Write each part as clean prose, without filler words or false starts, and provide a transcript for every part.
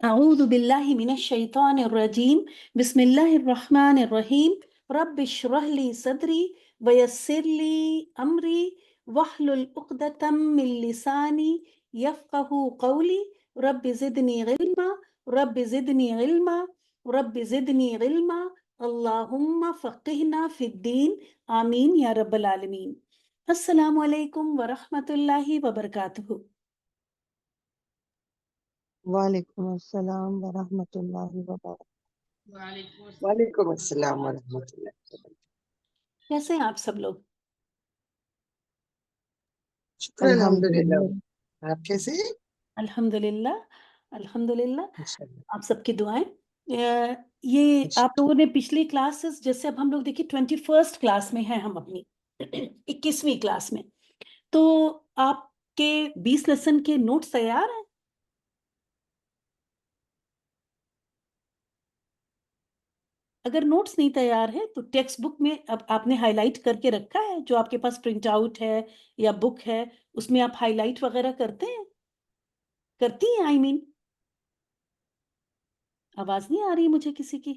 أعوذ بالله من الشيطان الرجيم بسم الله الرحمن الرحيم رب اشرح لي صدري ويسر لي أمري واحلل عقدة من لساني يفقه قولي رب زدني علما رب زدني علما رب زدني علما اللهم فقهنا في الدين آمين يا رب العالمين. السلام عليكم ورحمة الله وبركاته. وعلیکم السلام ورحمۃ اللہ وبرکاتہ۔ وعلیکم السلام ورحمۃ اللہ وبرکاتہ۔ کیسے ہیں آپ سب لوگ؟ شکر الحمدللہ۔ الحمدللہ۔ آپ کیسے ہیں؟ الحمدللہ الحمدللہ، انشاءاللہ۔ آپ سب کی دعائیں۔ یہ آپ لوگوں نے پچھلی کلاسز، جیسے اب ہم لوگ دیکھیے 21 کلاس میں ہیں، ہم اپنی 21ویں کلاس میں، تو آپ کے 20 لیسن کے نوٹس تیار ہیں؟ اگر نوٹس نہیں تیار ہے تو ٹیکسٹ بک میں اب آپ نے ہائی لائٹ کر کے رکھا ہے، جو آپ کے پاس پرنٹ آؤٹ ہے یا بک ہے اس میں آپ ہائی لائٹ وغیرہ کرتے ہیں، کرتی ہیں؟ آئی مین آواز نہیں آ رہی مجھے کسی کی؟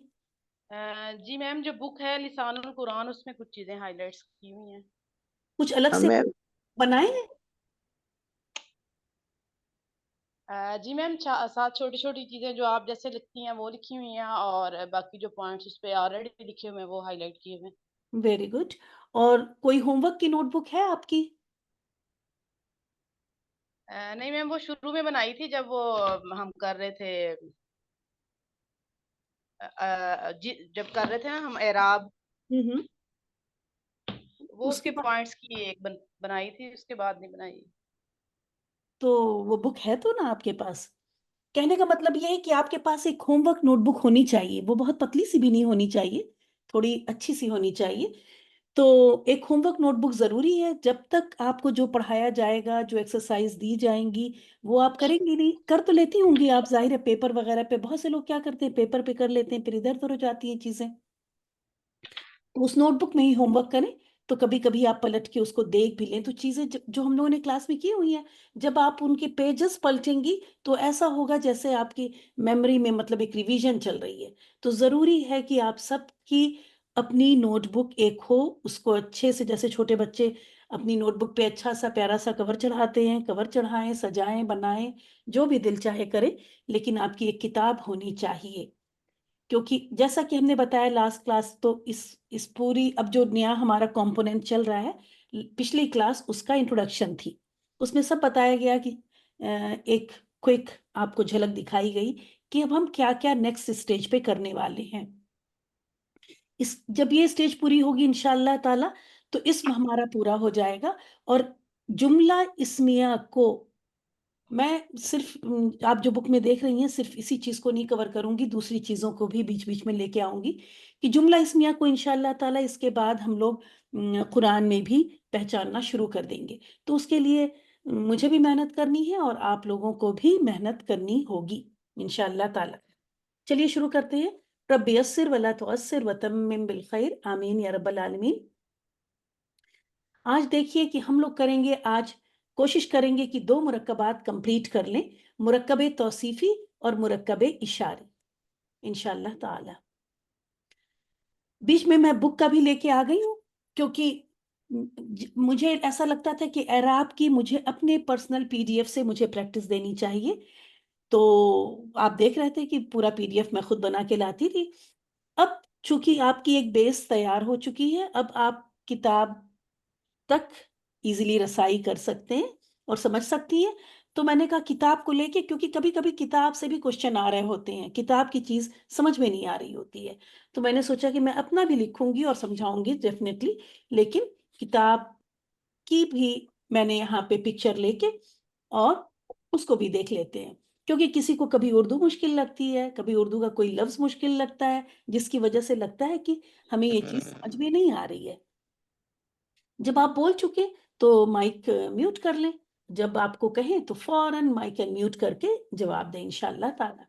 جی میم، جو بک ہے لسان القرآن، اس میں کچھ چیزیں ہائی لائٹس کی ہوئی ہیں۔ کچھ الگ سے ہمیں بنائے ہیں؟ جی میم، 7 چھوٹی چھوٹی چیزیں جو آپ جیسے لکھتی ہیں وہ لکھی ہوئی ہیں، اور باقی جو پوائنٹس اس پہ آلریڈی لکھے ہوئے ہیں وہ ہائی لائٹ کیے ہوئے ہیں۔ Very good. اور کوئی ہوم ورک کی نوٹ بک ہے آپ کی؟ نہیں میم، وہ شروع میں بنائی تھی جب وہ ہم کر رہے تھے، جب کر رہے تھے نا ہم اعراب، وہ اس اس کے کے بعد پوائنٹس کی ایک بنائی تھی، اس کے بعد نہیں بنائی۔ تو وہ بک ہے تو نا آپ کے پاس؟ کہنے کا مطلب یہ ہے کہ آپ کے پاس ایک ہوم ورک نوٹ بک ہونی چاہیے، وہ بہت پتلی سی بھی نہیں ہونی چاہیے، تھوڑی اچھی سی ہونی چاہیے۔ تو ایک ہوم ورک نوٹ بک ضروری ہے، جب تک آپ کو جو پڑھایا جائے گا، جو ایکسرسائز دی جائیں گی وہ آپ کریں گی نہیں، کر تو لیتی ہوں گی آپ، ظاہر ہے پیپر وغیرہ پہ بہت سے لوگ کیا کرتے ہیں، پیپر پہ کر لیتے ہیں، پھر ادھر ادھر ہو جاتی ہیں چیزیں، تو اس نوٹ بک میں ہی ہوم ورک کریں۔ تو کبھی کبھی آپ پلٹ کے اس کو دیکھ بھی لیں، تو چیزیں جو ہم لوگوں نے کلاس میں کی ہوئی ہیں، جب آپ ان کے پیجز پلٹیں گی تو ایسا ہوگا جیسے آپ کی میموری میں مطلب ایک ریویژن چل رہی ہے۔ تو ضروری ہے کہ آپ سب کی اپنی نوٹ بک ایک ہو، اس کو اچھے سے، جیسے چھوٹے بچے اپنی نوٹ بک پہ اچھا سا پیارا سا کور چڑھاتے ہیں، کور چڑھائیں، سجائیں، بنائیں، جو بھی دل چاہے کریں، لیکن آپ کی ایک کتاب ہونی چاہیے۔ کیونکہ جیسا کہ ہم نے بتایا لاسٹ کلاس، تو اس پوری اب جو نیا ہمارا کمپوننٹ چل رہا ہے، پچھلی کلاس اس کا انٹروڈکشن تھی، اس میں سب بتایا گیا کہ ایک کوئک آپ کو جھلک دکھائی گئی کہ اب ہم کیا کیا نیکسٹ اسٹیج پہ کرنے والے ہیں۔ جب یہ اسٹیج پوری ہوگی انشاءاللہ تعالی تو اسم ہمارا پورا ہو جائے گا، اور جملہ اسمیہ کو میں صرف آپ جو بک میں دیکھ رہی ہیں صرف اسی چیز کو نہیں کور کروں گی، دوسری چیزوں کو بھی بیچ بیچ میں لے کے آؤں گی، کہ جملہ اسمیہ کو انشاءاللہ تعالی اس کے بعد ہم لوگ قرآن میں بھی پہچاننا شروع کر دیں گے۔ تو اس کے لیے مجھے بھی محنت کرنی ہے اور آپ لوگوں کو بھی محنت کرنی ہوگی انشاءاللہ تعالی۔ چلیے شروع کرتے ہیں۔ رب یسر ولا تعسر وتمم بالخیر، آمین یا رب العالمین۔ آج دیکھیے کہ ہم لوگ کریں گے، آج کوشش کریں گے کہ 2 مرکبات کمپلیٹ کر لیں، مرکب توصیفی اور مرکب اشاری انشاءاللہ تعالی۔ بیچ میں بک کا بھی لے کے آ گئی ہوں، کیونکہ مجھے ایسا لگتا تھا کہ اعراب کی مجھے اپنے پرسنل پی ڈی ایف سے مجھے پریکٹس دینی چاہیے، تو آپ دیکھ رہے تھے کہ پورا پی ڈی ایف میں خود بنا کے لاتی تھی۔ اب چونکہ آپ کی ایک بیس تیار ہو چکی ہے، اب آپ کتاب تک ایزیلی رسائی کر سکتے ہیں اور سمجھ سکتی ہیں۔ تو میں نے کہا کتاب کو لے کے، کیونکہ کبھی کبھی کتاب سے بھی کوشچن آ رہے ہوتے ہیں، کتاب کی چیز سمجھ میں نہیں آ رہی ہوتی ہے، تو میں نے سوچا کہ میں اپنا بھی لکھوں گی اور سمجھاؤں گی ڈیفینیٹلی، لیکن کتاب کی بھی میں نے یہاں پہ پکچر لے کے اور اس کو بھی دیکھ لیتے ہیں، کیونکہ کسی کو کبھی اردو مشکل لگتی ہے، کبھی اردو کا کوئی لفظ مشکل لگتا ہے، جس کی وجہ سے لگتا ہے کہ ہمیں یہ چیز سمجھ میں نہیں آ رہی ہے۔ جب آپ بول چکے تو مائک میوٹ کر لیں، جب آپ کو کہیں تو فوراً مائک میوٹ کر کے جواب دیں انشاءاللہ تعالی۔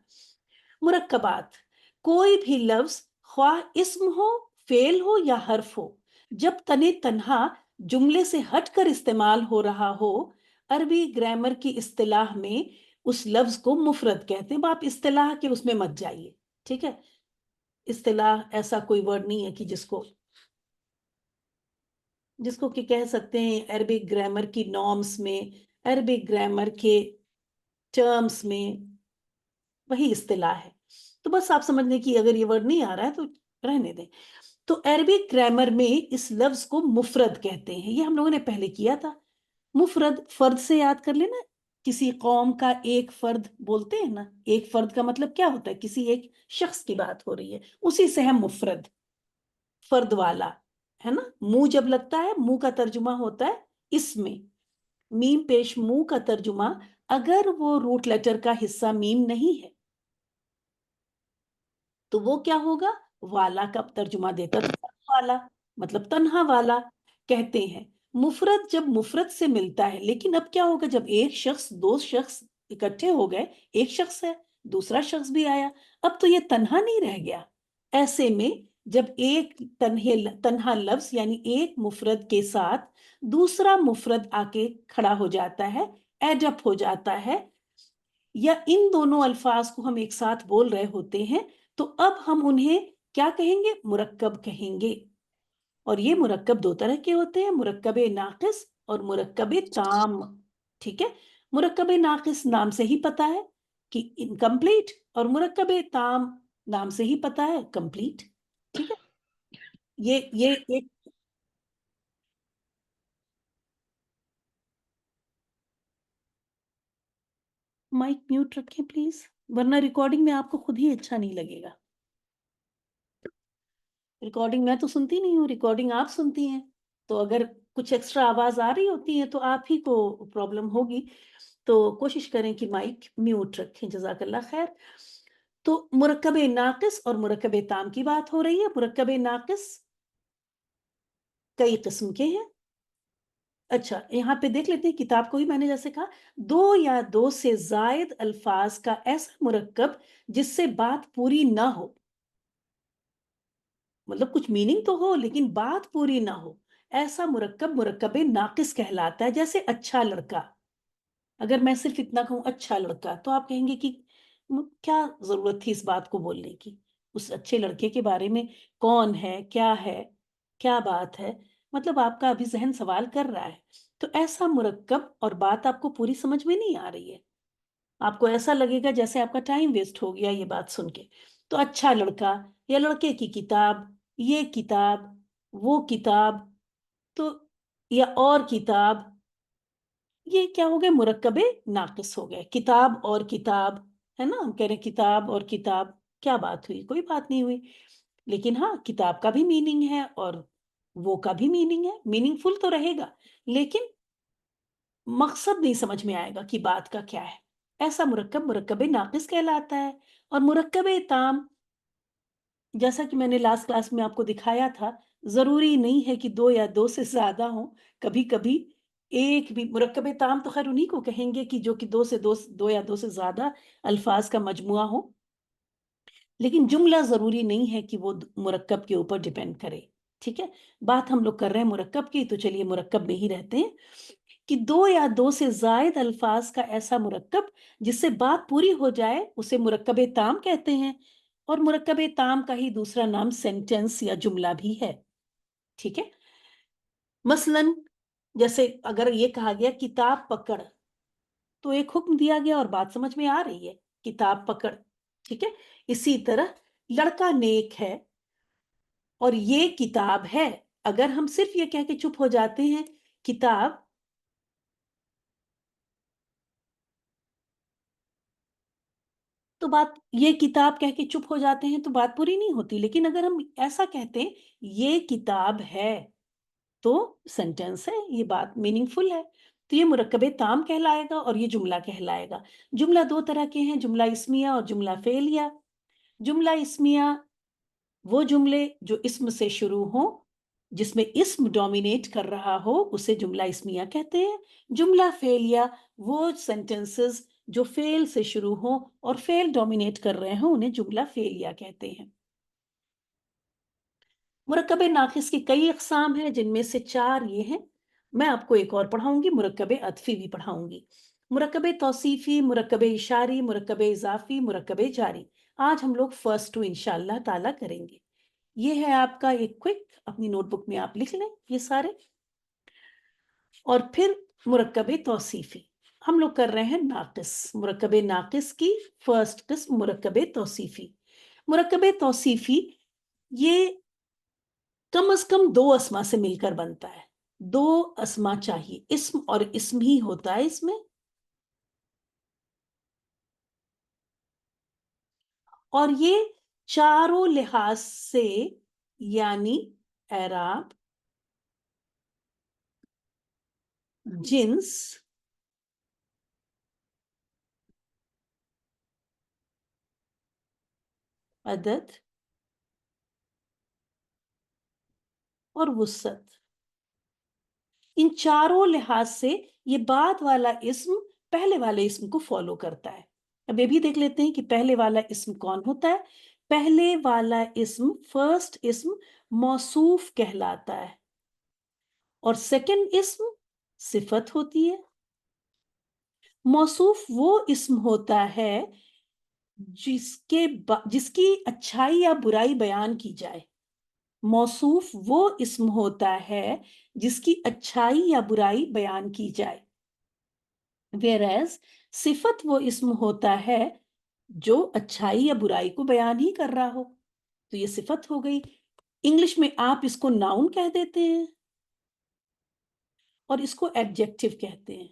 مرکبات، کوئی بھی لفظ خواہ اسم ہو، فعل ہو یا حرف ہو، جب تنے تنہا جملے سے ہٹ کر استعمال ہو رہا ہو، عربی گرامر کی اصطلاح میں اس لفظ کو مفرد کہتے ہیں. اب آپ اصطلاح کے اس میں مت جائیے, ٹھیک ہے. اصطلاح ایسا کوئی ورڈ نہیں ہے کہ جس کو کہ کہہ سکتے ہیں عربک گرامر کی نارمز میں, عربک گرامر کے ٹرمز میں وہی اصطلاح ہے. تو بس آپ سمجھنے کی اگر یہ ورڈ نہیں آ رہا ہے تو رہنے دیں. تو عربک گرامر میں اس لفظ کو مفرد کہتے ہیں. یہ ہم لوگوں نے پہلے کیا تھا. مفرد فرد سے یاد کر لینا. کسی قوم کا ایک فرد بولتے ہیں نا, ایک فرد کا مطلب کیا ہوتا ہے؟ کسی ایک شخص کی بات ہو رہی ہے, اسی سے ہم مفرد, فرد والا, ہے نا. منہ جب لگتا ہے, منہ کا ترجمہ ہوتا ہے اس میں, میم پیش منہ کا ترجمہ اگر وہ روٹ لیٹر کا حصہ میم نہیں ہے تو وہ کیا ہوگا؟ والا کا ترجمہ دیتا, تو والا مطلب تنہا والا کہتے ہیں. مفرد جب مفرد سے ملتا ہے, لیکن اب کیا ہوگا جب ایک شخص, دو شخص اکٹھے ہو گئے, ایک شخص ہے, دوسرا شخص بھی آیا, اب تو یہ تنہا نہیں رہ گیا. ایسے میں جب ایک تنہا لفظ یعنی ایک مفرد کے ساتھ دوسرا مفرد آ کے کھڑا ہو جاتا ہے, ایڈ اپ ہو جاتا ہے, یا ان دونوں الفاظ کو ہم ایک ساتھ بول رہے ہوتے ہیں, تو اب ہم انہیں کیا کہیں گے؟ مرکب کہیں گے. اور یہ مرکب دو طرح کے ہوتے ہیں, مرکب ناقص اور مرکب تام. ٹھیک ہے. مرکب ناقص نام سے ہی پتا ہے کہ انکمپلیٹ, اور مرکب تام نام سے ہی پتا ہے کمپلیٹ. ٹھیک ہے. یہ ایک مائک میوٹ رکھیں پلیز, ورنہ ریکارڈنگ میں آپ کو خود ہی اچھا نہیں لگے گا. ریکارڈنگ میں تو سنتی نہیں ہوں, ریکارڈنگ آپ سنتی ہیں, تو اگر کچھ ایکسٹرا آواز آ رہی ہوتی ہے تو آپ ہی کو پرابلم ہوگی. تو کوشش کریں کہ مائک میوٹ رکھیں. جزاک اللہ خیر. تو مرکب ناقص اور مرکب تام کی بات ہو رہی ہے. مرکب ناقص کئی قسم کے ہیں. اچھا, یہاں پہ دیکھ لیتے ہیں کتاب کو ہی. میں نے جیسے کہا, دو یا دو سے زائد الفاظ کا ایسا مرکب جس سے بات پوری نہ ہو, مطلب کچھ میننگ تو ہو لیکن بات پوری نہ ہو, ایسا مرکب مرکب ناقص کہلاتا ہے. جیسے اچھا لڑکا, اگر میں صرف اتنا کہوں اچھا لڑکا, تو آپ کہیں گے کہ کیا ضرورت تھی اس بات کو بولنے کی, اس اچھے لڑکے کے بارے میں کون ہے, کیا بات ہے, مطلب آپ کا ابھی ذہن سوال کر رہا ہے. تو ایسا مرکب اور بات آپ کو پوری سمجھ میں نہیں آ رہی ہے, آپ کو ایسا لگے گا جیسے آپ کا ٹائم ویسٹ ہو گیا یہ بات سن کے. تو اچھا لڑکا یا لڑکے کی کتاب, یہ کتاب, وہ کتاب, تو یا اور کتاب, یہ کیا ہو گئے؟ مرکب ناقص ہو گئے. کتاب اور کتاب, ہے نا, ہم کہہ رہے ہیں کتاب اور کتاب, کیا بات ہوئی؟ کوئی بات نہیں ہوئی. لیکن ہاں, کتاب کا بھی میننگ ہے اور وہ کا بھی میننگ ہے, میننگ فل تو رہے گا, لیکن مقصد نہیں سمجھ میں آئے گا کہ بات کا کیا ہے. ایسا مرکب مرکب ناقص کہلاتا ہے. اور مرکب تام, جیسا کہ میں نے لاسٹ کلاس میں آپ کو دکھایا تھا, ضروری نہیں ہے کہ دو یا دو سے زیادہ ہوں, کبھی کبھی ایک بھی. مرکب تام تو خیر انہی کو کہیں گے کہ جو کہ دو یا دو سے زیادہ الفاظ کا مجموعہ ہو, لیکن جملہ ضروری نہیں ہے کہ وہ مرکب کے اوپر ڈیپینڈ کرے. ٹھیک ہے. بات ہم لوگ کر رہے ہیں مرکب کی, تو چلیے مرکب میں ہی رہتے ہیں. کہ دو یا دو سے زائد الفاظ کا ایسا مرکب جس سے بات پوری ہو جائے, اسے مرکب تام کہتے ہیں. اور مرکب تام کا ہی دوسرا نام سینٹنس یا جملہ بھی ہے. ٹھیک ہے. مثلاً جیسے اگر یہ کہا گیا کتاب پکڑ, تو ایک حکم دیا گیا اور بات سمجھ میں آ رہی ہے, کتاب پکڑ. ٹھیک ہے. اسی طرح لڑکا نیک ہے اور یہ کتاب ہے, اگر ہم صرف یہ کہہ کے چپ ہو جاتے ہیں کتاب, تو بات, یہ کتاب کہہ کے چپ ہو جاتے ہیں تو بات پوری نہیں ہوتی. لیکن اگر ہم ایسا کہتے ہیں یہ کتاب ہے, تو سینٹنس ہے, یہ بات میننگ فل ہے. تو یہ مرکب تام کہلائے گا اور یہ جملہ کہلائے گا. جملہ دو طرح کے ہیں, جملہ اسمیہ اور جملہ فعلیہ. جملہ اسمیہ وہ جملے جو اسم سے شروع ہوں, جس میں اسم ڈومینیٹ کر رہا ہو, اسے جملہ اسمیہ کہتے ہیں. جملہ فعلیہ وہ سینٹنسز جو فعل سے شروع ہوں اور فعل ڈومینیٹ کر رہے ہوں, انہیں جملہ فعلیہ کہتے ہیں. مرکب ناقص کی کئی اقسام ہیں, جن میں سے 4 یہ ہیں. میں آپ کو ایک اور پڑھاؤں گی, مرکب عطفی بھی پڑھاؤں گی. مرکب توصیفی، مرکب اشاری، مرکب اضافی، مرکب جاری. آج ہم لوگ فرسٹ ٹو انشاءاللہ تعالیٰ کریں گے. یہ ہے آپ کا ایک کوئک، اپنی نوٹ بک میں آپ لکھ لیں یہ سارے. اور پھر مرکب توصیفی ہم لوگ کر رہے ہیں ناقص. مرکب ناقص کی فرسٹ قسم مرکب توصیفی. مرکب توصیفی یہ کم از کم 2 اسما سے مل کر بنتا ہے. 2 اسما چاہیے، اسم اور اسم ہی ہوتا ہے اس میں. اور یہ چاروں لحاظ سے یعنی اعراب، جنس، عدد اور وسعت، ان چاروں لحاظ سے یہ بعد والا اسم پہلے والے اسم کو فالو کرتا ہے. اب یہ بھی دیکھ لیتے ہیں کہ پہلے والا اسم کون ہوتا ہے. پہلے والا اسم، فرسٹ اسم موصوف کہلاتا ہے، اور سیکنڈ اسم صفت ہوتی ہے. موصوف وہ اسم ہوتا ہے جس کی اچھائی یا برائی بیان کی جائے. موصوف وہ اسم ہوتا ہے جس کی اچھائی یا برائی بیان کی جائے. whereas صفت وہ اسم ہوتا ہے جو اچھائی یا برائی کو بیان ہی کر رہا ہو. تو یہ صفت ہو گئی. انگلش میں آپ اس کو ناؤن کہہ دیتے ہیں اور اس کو ایڈجیکٹو کہتے ہیں.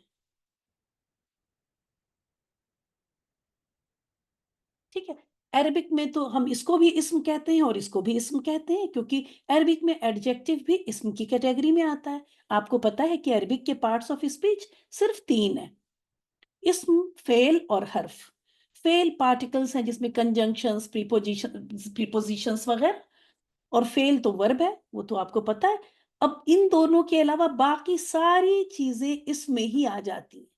ٹھیک ہے. عربک میں تو ہم اس کو بھی اسم کہتے ہیں اور اس کو بھی اسم کہتے ہیں، کیونکہ عربک میں ایڈجیکٹو بھی اسم کی کیٹیگری میں آتا ہے. آپ کو پتا ہے کہ عربک کے پارٹس آف اسپیچ صرف 3 ہیں: اسم، فعل اور حرف. فعل پارٹیکلز ہیں جس میں کنجنکشنز، پریپوزیشنز وغیرہ، اور فعل تو ورب ہے، وہ تو آپ کو پتا ہے. اب ان دونوں کے علاوہ باقی ساری چیزیں اسم میں ہی آ جاتی ہیں،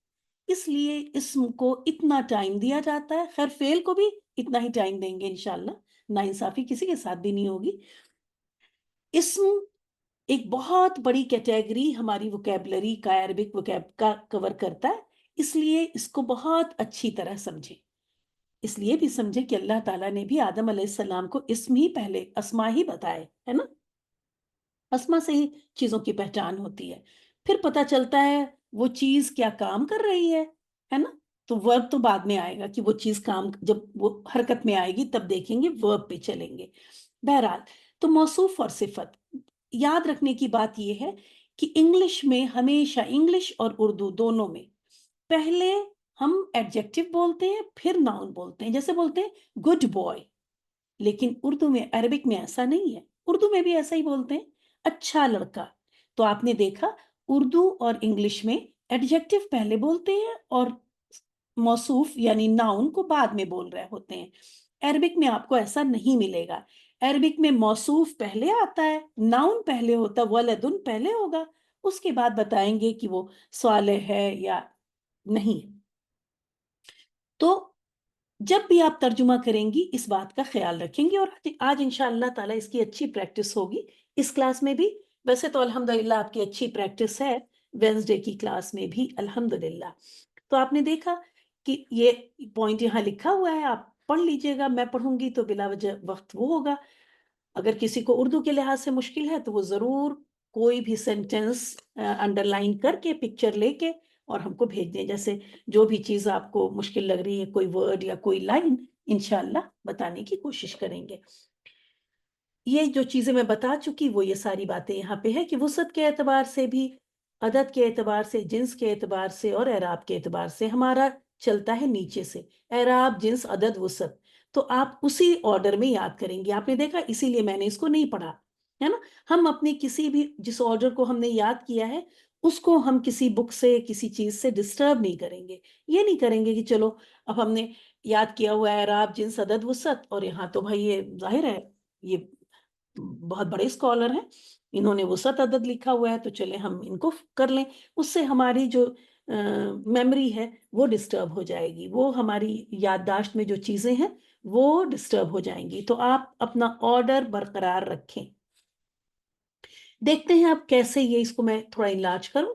اس لیے اسم کو اتنا ٹائم دیا جاتا ہے. خیر فعل کو بھی اتنا ہی ٹائم دیں گے انشاءاللہ، ناانصافی کسی کے ساتھ بھی نہیں ہوگی. اسم ایک بہت بڑی کیٹیگری ہماری وکیبلری کا، عربک وکیب کا کور کرتا ہے، اس لیے اس کو بہت اچھی طرح سمجھیں. اس لیے بھی سمجھے کہ اللہ تعالیٰ نے بھی آدم علیہ السلام کو اسم ہی پہلے، اسما ہی بتائے، ہے نا. اسما سے ہی چیزوں کی پہچان ہوتی ہے. پھر پتہ چلتا ہے وہ چیز کیا کام کر رہی ہے نا. تو ورب تو بعد میں آئے گا کہ وہ چیز کام، جب وہ حرکت میں آئے گی تب دیکھیں گے، ورب پہ چلیں گے. بہرحال تو موصوف اور صفت یاد رکھنے کی بات یہ ہے کہ انگلش میں ہمیشہ، انگلش اور اردو دونوں میں، پہلے ہم ایڈجیکٹو بولتے ہیں پھر ناؤن بولتے ہیں. جیسے بولتے ہیں گڈ بوائے، لیکن اردو میں، عربک میں ایسا نہیں ہے. اردو میں بھی ایسا ہی بولتے ہیں، اچھا لڑکا. تو آپ نے دیکھا اردو اور انگلش میں ایڈجیکٹو پہلے بولتے ہیں اور موصوف یعنی ناؤن کو بعد میں بول رہے ہوتے ہیں. عربک میں آپ کو ایسا نہیں ملے گا. عربک میں موصوف پہلے آتا ہے، ناؤن پہلے ہوتا ہے، ولدن پہلے ہوگا، اس کے بعد بتائیں گے کہ وہ صالح ہے یا نہیں. تو جب بھی آپ ترجمہ کریں گی اس بات کا خیال رکھیں گے. اور آج انشاءاللہ تعالیٰ اس کی اچھی پریکٹس ہوگی اس کلاس میں بھی. ویسے تو الحمدللہ آپ کی اچھی پریکٹس ہے وینسڈے کی کلاس میں بھی الحمدللہ. تو آپ نے دیکھا کہ یہ پوائنٹ یہاں لکھا ہوا ہے، آپ پڑھ لیجئے گا. میں پڑھوں گی تو بلا وجہ وقت وہ ہوگا. اگر کسی کو اردو کے لحاظ سے مشکل ہے تو وہ ضرور کوئی بھی سینٹینس انڈر لائن کر کے، پکچر لے کے اور ہم کو بھیج دیں. جیسے جو بھی چیز آپ کو مشکل لگ رہی ہے، کوئی ورڈ یا کوئی لائن، انشاءاللہ بتانے کی کوشش کریں گے. یہ جو چیزیں میں بتا چکی وہ یہ ساری باتیں یہاں پہ ہے کہ وسعت کے اعتبار سے بھی، عدد کے اعتبار سے، جنس کے اعتبار سے اور اعراب کے اعتبار سے ہمارا چلتا ہے نیچے سے: اعراب، جنس، عدد، وسعت. تو آپ اسی آرڈر میں یاد کریں گے. آپ نے دیکھا اسی لیے میں نے اس کو نہیں پڑھا ہے نا. ہم اپنی کسی بھی جس آرڈر کو ہم نے یاد کیا ہے اس کو ہم کسی بک سے، کسی چیز سے ڈسٹرب نہیں کریں گے. یہ نہیں کریں گے کہ چلو اب ہم نے یاد کیا ہوا ہے اعراب، جنس، عدد، وسعت، اور یہاں تو بھائی یہ ظاہر ہے یہ بہت بڑے اسکالر ہیں، انہوں نے وسعت عدد لکھا ہوا ہے تو چلیں ہم ان کو کر لیں. اس سے ہماری جو میموری ہے وہ ڈسٹرب ہو جائے گی، وہ ہماری یادداشت میں جو چیزیں ہیں وہ ڈسٹرب ہو جائیں گی. تو آپ اپنا آرڈر برقرار رکھیں. دیکھتے ہیں اب کیسے یہ، اس کو میں تھوڑا انلارج کروں.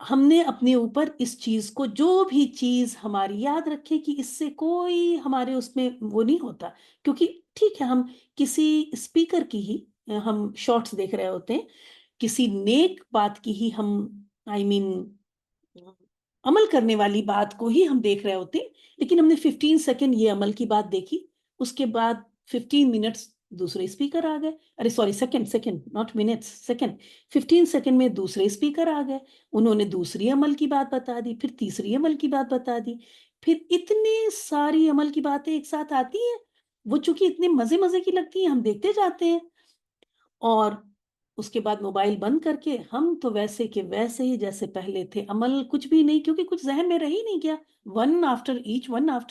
ہم نے اپنے اوپر اس چیز کو، جو بھی چیز ہماری، یاد رکھے کہ اس سے کوئی ہمارے اس میں وہ نہیں ہوتا، کیونکہ ٹھیک ہے ہم کسی اسپیکر کی ہی ہم شارٹس دیکھ رہے ہوتے ہیں، کسی نیک بات کی ہی ہم عمل کرنے والی بات کو ہی ہم دیکھ رہے ہوتے ہیں، لیکن ہم نے 15 سیکنڈ یہ عمل کی بات دیکھی، اس کے بعد 15 منٹس دوسرے اسپیکر آ گئے، ارے sorry second not minutes, second, 15 second میں دوسرے اسپیکر آ گئے، انہوں نے دوسری عمل کی بات بتا دی، پھر تیسری عمل کی بات بتا دی، پھر اتنی ساری عمل کی باتیں ایک ساتھ آتی ہیں، وہ چونکہ اتنے مزے مزے کی لگتی ہیں ہم دیکھتے جاتے ہیں، اور اس کے بعد موبائل بند کر کے ہم تو ویسے کہ ویسے ہی جیسے پہلے تھے، عمل کچھ بھی نہیں، کیونکہ کچھ ذہن میں رہ ہی نہیں گیا، ون آفٹر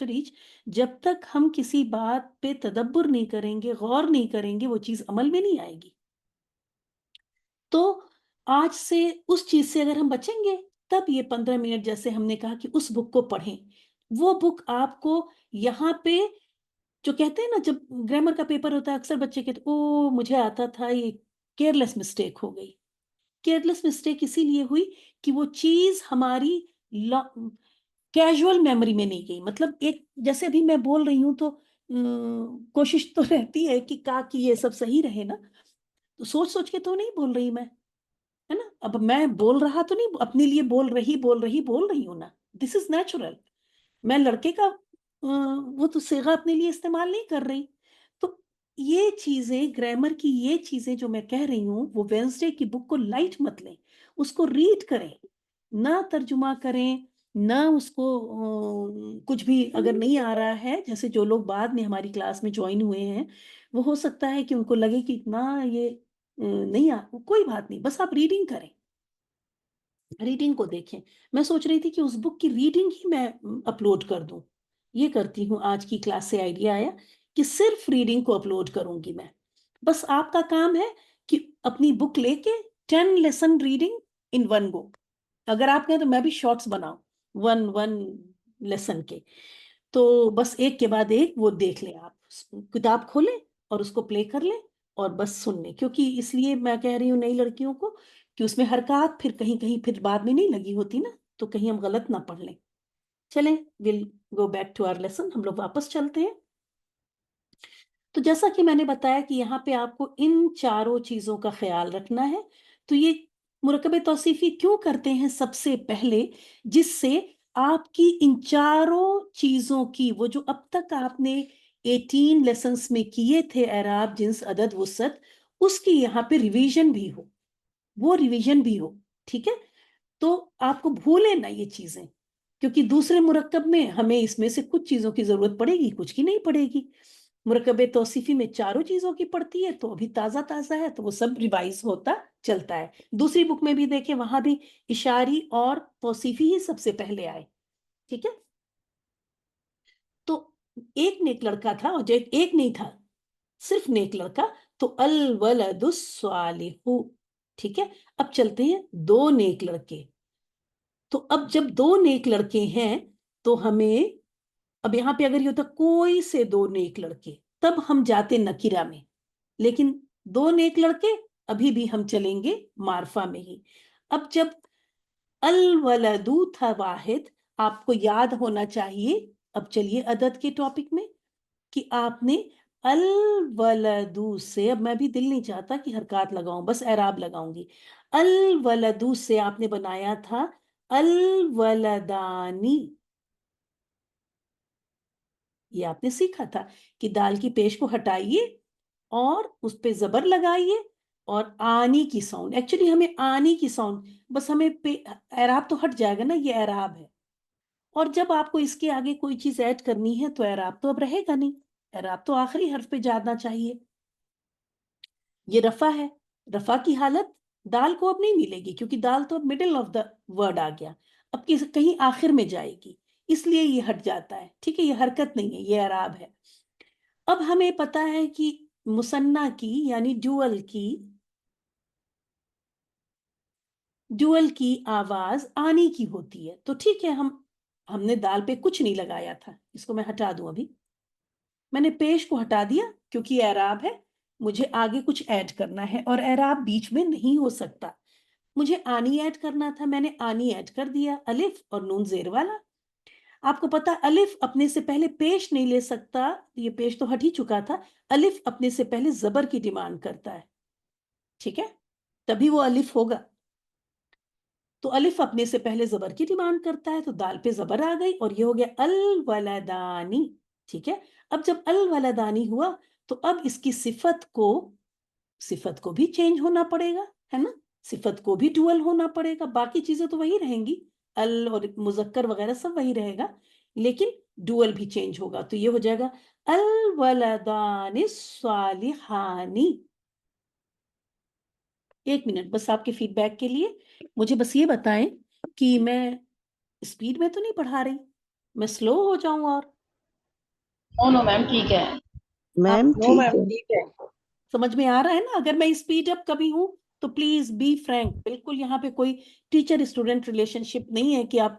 ایچ، جب تک ہم کسی بات پہ تدبر نہیں کریں گے، غور نہیں کریں گے، وہ چیز عمل میں نہیں آئے گی۔ تو آج سے اس چیز سے اگر ہم بچیں گے، تب یہ 15 منٹ جیسے ہم نے کہا کہ اس بک کو پڑھیں، وہ بک آپ کو یہاں پہ جو کہتے ہیں نا، جب گرامر کا پیپر ہوتا ہے اکثر بچے کہتے او مجھے آتا تھا، یہ کیئرلیس مسٹیک ہو گئی۔ کیئرلیس مسٹیک اسی لیے ہوئی کہ وہ چیز ہماری کیجول میموری میں نہیں گئی، مطلب ایک جیسے ابھی میں بول رہی ہوں تو کوشش تو رہتی ہے کہ یہ سب صحیح رہے نا، تو سوچ سوچ کے تو نہیں بول رہی میں، ہے نا، اب میں بول رہا تو نہیں، اپنے لیے بول رہی ہوں نا، دس از نیچرل، میں لڑکے کا وہ تو صیغہ اپنے لیے استعمال نہیں کر رہی۔ تو یہ چیزیں، گرامر کی یہ چیزیں جو میں کہہ رہی ہوں، وہ وینسڈے کی بک کو لائٹ مت لیں، اس کو ریڈ کریں، نہ ترجمہ کریں، نہ اس کو کچھ بھی اگر نہیں آ رہا ہے، جیسے جو لوگ بعد میں ہماری کلاس میں جوائن ہوئے ہیں، وہ ہو سکتا ہے کہ ان کو لگے کہ اتنا یہ نہیں کوئی بات نہیں، بس آپ ریڈنگ کریں، ریڈنگ کو دیکھیں۔ میں سوچ رہی تھی کہ اس بک کی ریڈنگ ہی میں اپلوڈ کر دوں، یہ کرتی ہوں، آج کی کلاس سے آئیڈیا آیا کہ صرف ریڈنگ کو اپلوڈ کروں گی میں، بس آپ کا کام ہے کہ اپنی بک لے کے 10 lesson reading in one go, اگر آپ کہیں تو میں بھی شارٹس بناؤں ون لیسن کے، تو بس ایک کے بعد ایک وہ دیکھ لیں، آپ کتاب کھولیں اور اس کو پلے کر لیں اور بس سن لیں، کیونکہ اس لیے میں کہہ رہی ہوں نئی لڑکیوں کو کہ اس میں حرکات پھر کہیں پھر بعد میں نہیں لگی ہوتی نا، تو کہیں ہم غلط نہ پڑھ لیں۔ چلیں we'll go back to our lesson، ہم لوگ واپس چلتے ہیں۔ تو جیسا کہ میں نے بتایا کہ یہاں پہ آپ کو ان چاروں چیزوں کا خیال رکھنا ہے، تو یہ مرکب توصیفی کیوں کرتے ہیں سب سے پہلے، جس سے آپ کی ان چاروں چیزوں کی، وہ جو اب تک آپ نے 18 لیسنز میں کیے تھے، اعراب، جنس، عدد، وسعت، اس کی یہاں پہ ریویژن بھی ہو، وہ ریویژن بھی ہو، ٹھیک ہے؟ تو آپ کو بھولے نہ یہ چیزیں، کیونکہ دوسرے مرکب میں ہمیں اس میں سے کچھ چیزوں کی ضرورت پڑے گی، کچھ کی نہیں پڑے گی۔ مرکب توصیفی میں چاروں چیزوں کی پڑتی ہے، تو ابھی تازہ ہے، تو وہ سب ریوائز ہوتا چلتا ہے۔ دوسری بک میں بھی دیکھیں، وہاں بھی اشاری اور توصیفی ہی سب سے پہلے آئے، ٹھیک ہے؟ تو ایک نیک لڑکا تھا، اور جو ایک نہیں تھا، صرف نیک لڑکا، تو الولد الصالح، ٹھیک ہے؟ اب چلتے ہیں دو نیک لڑکے، تو اب جب دو نیک لڑکے ہیں تو ہمیں، اب یہاں پہ اگر یہ ہوتا کوئی سے دو نیک لڑکے، تب ہم جاتے نکرہ میں، لیکن دو نیک لڑکے ابھی بھی ہم چلیں گے معرفہ میں ہی۔ اب جب الولد تھا واحد، آپ کو یاد ہونا چاہیے، اب چلیے عدد کے ٹاپک میں، کہ آپ نے الولد سے، اب میں بھی دل نہیں چاہتا کہ حرکات لگاؤں، بس اعراب لگاؤں گی، الولد سے آپ نے بنایا تھا الولدانی، یہ آپ نے سیکھا تھا کہ دال کی پیش کو ہٹائیے اور اس پہ زبر لگائیے اور آنی کی ساؤنڈ، ایکچولی ہمیں آنی کی ساؤنڈ، بس ہمیں اعراب تو ہٹ جائے گا نا، یہ اعراب ہے، اور جب آپ کو اس کے آگے کوئی چیز ایڈ کرنی ہے تو اعراب تو اب رہے گا نہیں، اعراب تو آخری حرف پہ جانا چاہیے۔ یہ رفع ہے، رفع کی حالت دال کو اب نہیں ملے گی، کیونکہ دال تو اب مڈل آف دا ورڈ آ گیا، اب کہیں آخر میں جائے گی، اس لیے یہ ہٹ جاتا ہے، ٹھیک ہے؟ یہ حرکت نہیں ہے، یہ اعراب ہے۔ اب ہمیں پتا ہے کہ مثنیٰ کی یعنی ڈوئل کی آواز آنی کی ہوتی ہے، تو ٹھیک ہے، ہم نے دال پہ کچھ نہیں لگایا تھا، اس کو میں ہٹا دوں، ابھی میں نے پیش کو ہٹا دیا کیونکہ یہ اعراب ہے، مجھے آگے کچھ ایڈ کرنا ہے، اور اعراب بیچ میں نہیں ہو سکتا، مجھے آنی ایڈ کرنا تھا، میں نے آنی ایڈ کر دیا، الف اور نون زیر والا. آپ کو پتا الف اپنے سے پہلے پیش نہیں لے سکتا، یہ پیش تو ہٹ ہی چکا تھا. الف اپنے سے پہلے زبر کی ڈیمانڈ کرتا ہے، ٹھیک ہے، تبھی وہ الف ہوگا. تو الف اپنے سے پہلے زبر کی ڈیمانڈ کرتا ہے، تو دال پہ زبر آ گئی اور یہ ہو گیا الولدانی. ٹھیک ہے، اب جب الولدانی ہوا تو اب اس کی صفت کو بھی چینج ہونا پڑے گا، ہے نا، صفت کو بھی ڈوئل ہونا پڑے گا. باقی چیزیں تو وہی رہیں گی، ال اور مذکر وغیرہ سب وہی رہے گا، لیکن ڈوئل بھی چینج ہوگا. تو یہ ہو جائے گا الولدان الصالحانی. ایک منٹ بس آپ کے فیڈ بیک کے لیے مجھے بس یہ بتائیں کہ میں اسپیڈ میں تو نہیں پڑھا رہی، میں سلو ہو جاؤں؟ اور نو میم ٹھیک ہے. میم نو ٹھیک میم ہے. ٹھیک ہے. سمجھ میں آ رہا ہے نا؟ اگر میں اسپیڈ اپ کبھی ہوں تو پلیز بی فرینک. بالکل یہاں پہ کوئی ٹیچر اسٹوڈنٹ ریلیشن شپ نہیں ہے کہ آپ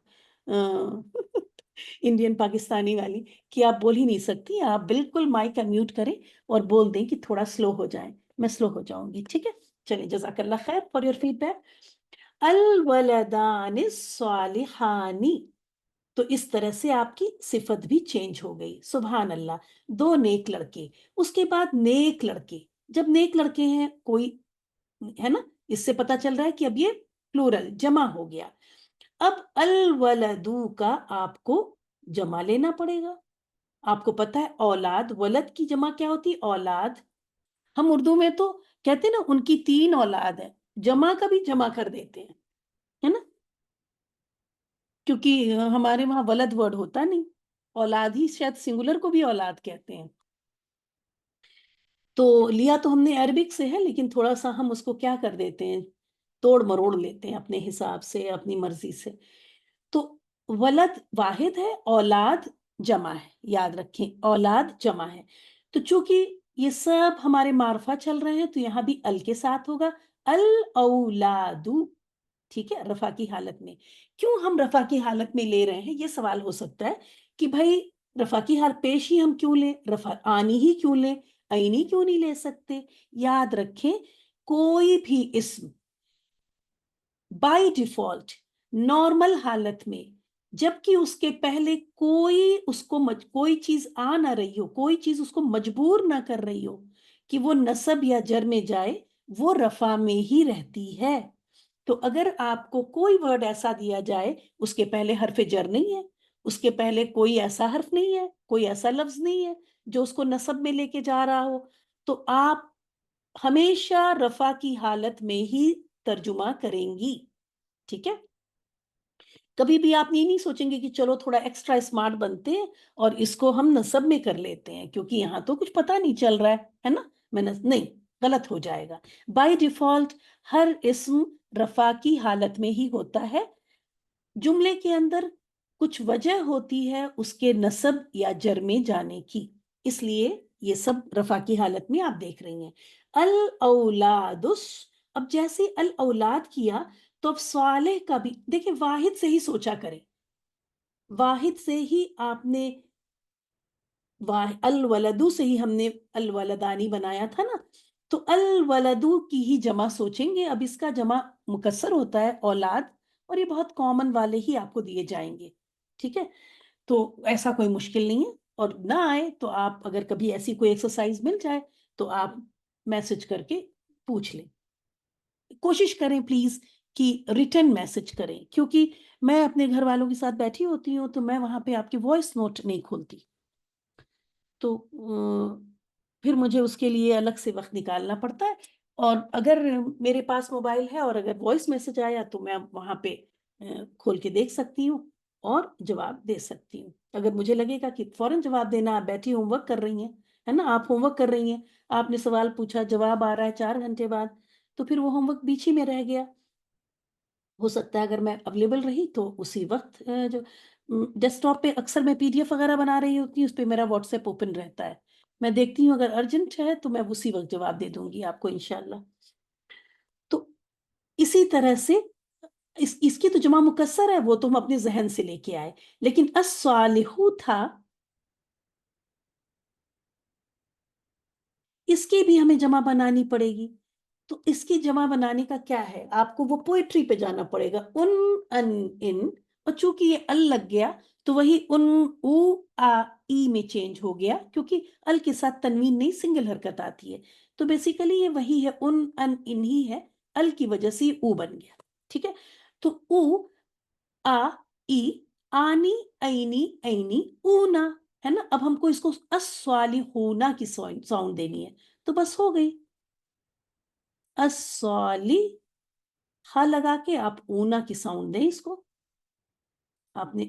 انڈین پاکستانی والی کہ آپ بول ہی نہیں سکتی. آپ بالکل مائک میوٹ کریں اور بول دیں کہ تھوڑا سلو ہو جائیں. میں سلو ہو جاؤں گی، ٹھیک ہے؟ چلیں، جزاک اللہ خیر فار یور فیڈ بیک. الولدان الصالحانی، تو اس طرح سے آپ کی صفت بھی چینج ہو گئی. سبحان اللہ. 2 نیک لڑکے، اس کے بعد نیک لڑکے. جب نیک لڑکے ہیں کوئی، ہے نا، اس سے پتا چل رہا ہے کہ اب یہ پلورل جمع ہو گیا. اب الولدو کا آپ کو جمع لینا پڑے گا. آپ کو پتا ہے اولاد، ولد کی جمع کیا ہوتی؟ اولاد. ہم اردو میں تو کہتے ہیں نا ان کی 3 اولاد ہے، جمع کا بھی جمع کر دیتے ہیں، ہے نا، کیونکہ ہمارے وہاں ولد ورڈ ہوتا نہیں. اولاد ہی شاید سنگولر کو بھی اولاد کہتے ہیں. تو لیا تو ہم نے عربک سے ہے، لیکن تھوڑا سا ہم اس کو کیا کر دیتے ہیں، توڑ مروڑ لیتے ہیں اپنے حساب سے، اپنی مرضی سے. تو ولد واحد ہے، اولاد جمع ہے. یاد رکھیں اولاد جمع ہے. تو چونکہ یہ سب ہمارے معرفہ چل رہے ہیں تو یہاں بھی ال کے ساتھ ہوگا الاولادو. ٹھیک ہے، رفع کی حالت میں. کیوں ہم رفع کی حالت میں لے رہے ہیں، یہ سوال ہو سکتا ہے کہ بھائی رفع کی حالت پیش ہی ہم کیوں لیں، رفع آنی ہی کیوں لیں، عینی کیوں نہیں لے سکتے؟ یاد رکھیں کوئی بھی اسم بائی ڈیفالٹ نارمل حالت میں، جبکہ اس کے پہلے کوئی چیز آ نہ رہی ہو، کوئی چیز اس کو مجبور نہ کر رہی ہو کہ وہ نصب یا جر میں جائے، وہ رفع میں ہی رہتی ہے. تو اگر آپ کو کوئی ورڈ ایسا دیا جائے، اس کے پہلے حرف جر نہیں ہے، اس کے پہلے کوئی ایسا حرف نہیں ہے، کوئی ایسا لفظ نہیں ہے جو اس کو نصب میں لے کے جا رہا ہو، تو آپ ہمیشہ رفع کی حالت میں ہی ترجمہ کریں گی. ٹھیک ہے، کبھی بھی آپ یہ نہیں سوچیں گے کہ چلو تھوڑا ایکسٹرا اسمارٹ بنتے ہیں اور اس کو ہم نصب میں کر لیتے ہیں کیونکہ یہاں تو کچھ پتا نہیں چل رہا ہے نا، نہیں، غلط ہو جائے گا. بائی ڈیفالٹ ہر اسم رفع کی حالت میں ہی ہوتا ہے. جملے کے اندر کچھ وجہ ہوتی ہے اس کے نصب یا جر میں جانے کی، اس لیے یہ سب رفع کی حالت میں آپ دیکھ رہی ہیں. الاولادس، اب جیسے الاولاد کیا تو اب صالح کا بھی دیکھیں، واحد سے ہی سوچا کریں، واحد سے ہی آپ نے الولدو سے ہی ہم نے الولدانی بنایا تھا نا، تو الولدو کی ہی جمع سوچیں گے. اب اس کا جمع مکسر ہوتا ہے اولاد، اور یہ بہت کامن والے ہی آپ کو دیے جائیں گے. ٹھیک ہے، تو ایسا کوئی مشکل نہیں ہے. اور نہ آئے تو آپ اگر کبھی ایسی کوئی ایکسرسائز مل جائے تو آپ میسج کر کے پوچھ لیں. کوشش کریں پلیز کہ ریٹن میسج کریں، کیونکہ میں اپنے گھر والوں کے ساتھ بیٹھی ہوتی ہوں تو میں وہاں پہ آپ کی وائس نوٹ نہیں کھولتی، تو پھر مجھے اس کے لیے الگ سے وقت نکالنا پڑتا ہے. اور اگر میرے پاس موبائل ہے اور اگر وائس میسج آیا تو میں وہاں پہ کھول کے دیکھ سکتی ہوں اور جواب دے سکتی ہوں. اگر مجھے لگے گا کہ فوراً جواب دینا، آپ بیٹھی ہوم ورک کر رہی ہیں، ہے نا، آپ ہوم ورک کر رہی ہیں، آپ نے سوال پوچھا، جواب آ رہا ہے 4 گھنٹے بعد، تو پھر وہ ہوم ورک بیچ ہی میں رہ گیا. ہو سکتا ہے اگر میں اویلیبل رہی تو اسی وقت جو ڈیسک ٹاپ پہ اکثر میں پی ڈی ایف وغیرہ بنا رہی ہوتی ہوں، اس پہ میرا واٹس ایپ اوپن رہتا ہے، میں دیکھتی ہوں، اگر ارجنٹ ہے تو میں اسی وقت جواب دے دوں گی آپ کو انشاءاللہ. تو اسی طرح سے اس کی تو جمع مکسر ہے، وہ تو ہم اپنے ذہن سے لے کے آئے، لیکن الصالحو تھا، اس کی بھی ہمیں جمع بنانی پڑے گی. تو اس کی جمع بنانے کا کیا ہے؟ آپ کو وہ پوئٹری پہ جانا پڑے گا. ان ان ان، اور چونکہ یہ ال لگ گیا تو وہی ان او آ ای میں چینج ہو گیا، کیونکہ ال کے ساتھ تنوین نہیں، سنگل حرکت آتی ہے. تو بیسیکلی یہ وہی ہے، ان ہی ہے، ال کی وجہ سے او بن گیا. ٹھیک ہے، تو او آ ای آنی اینی اینی اونا ہے نا. اب ہم کو اس کو الصالحونا کی ساؤنڈ دینی ہے، تو بس ہو گئی. الصالح ہا لگا کے آپ اونا کی ساؤنڈ دیں اس کو. آپ نے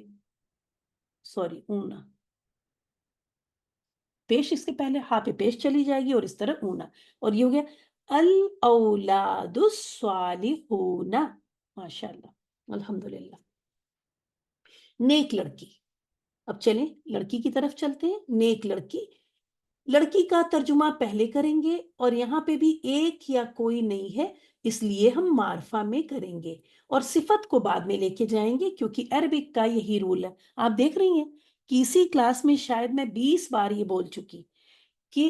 سوری اونا پیش اس کے پہلے ہا پہ پیش چلی جائے گی اور اس طرح اونا، اور یہ ہو گیا الاولاد الصالحون. ماشاءاللہ الحمدللہ. نیک لڑکی. اب چلیں لڑکی کی طرف چلتے ہیں. نیک لڑکی، لڑکی کا ترجمہ پہلے کریں گے، اور یہاں پہ بھی ایک یا کوئی نہیں ہے، اس لیے ہم معرفہ میں کریں گے، اور صفت کو بعد میں لے کے جائیں گے، کیونکہ عربک کا یہی رول ہے. آپ دیکھ رہی ہیں کہ اسی کلاس میں شاید میں 20 بار یہ بول چکی کہ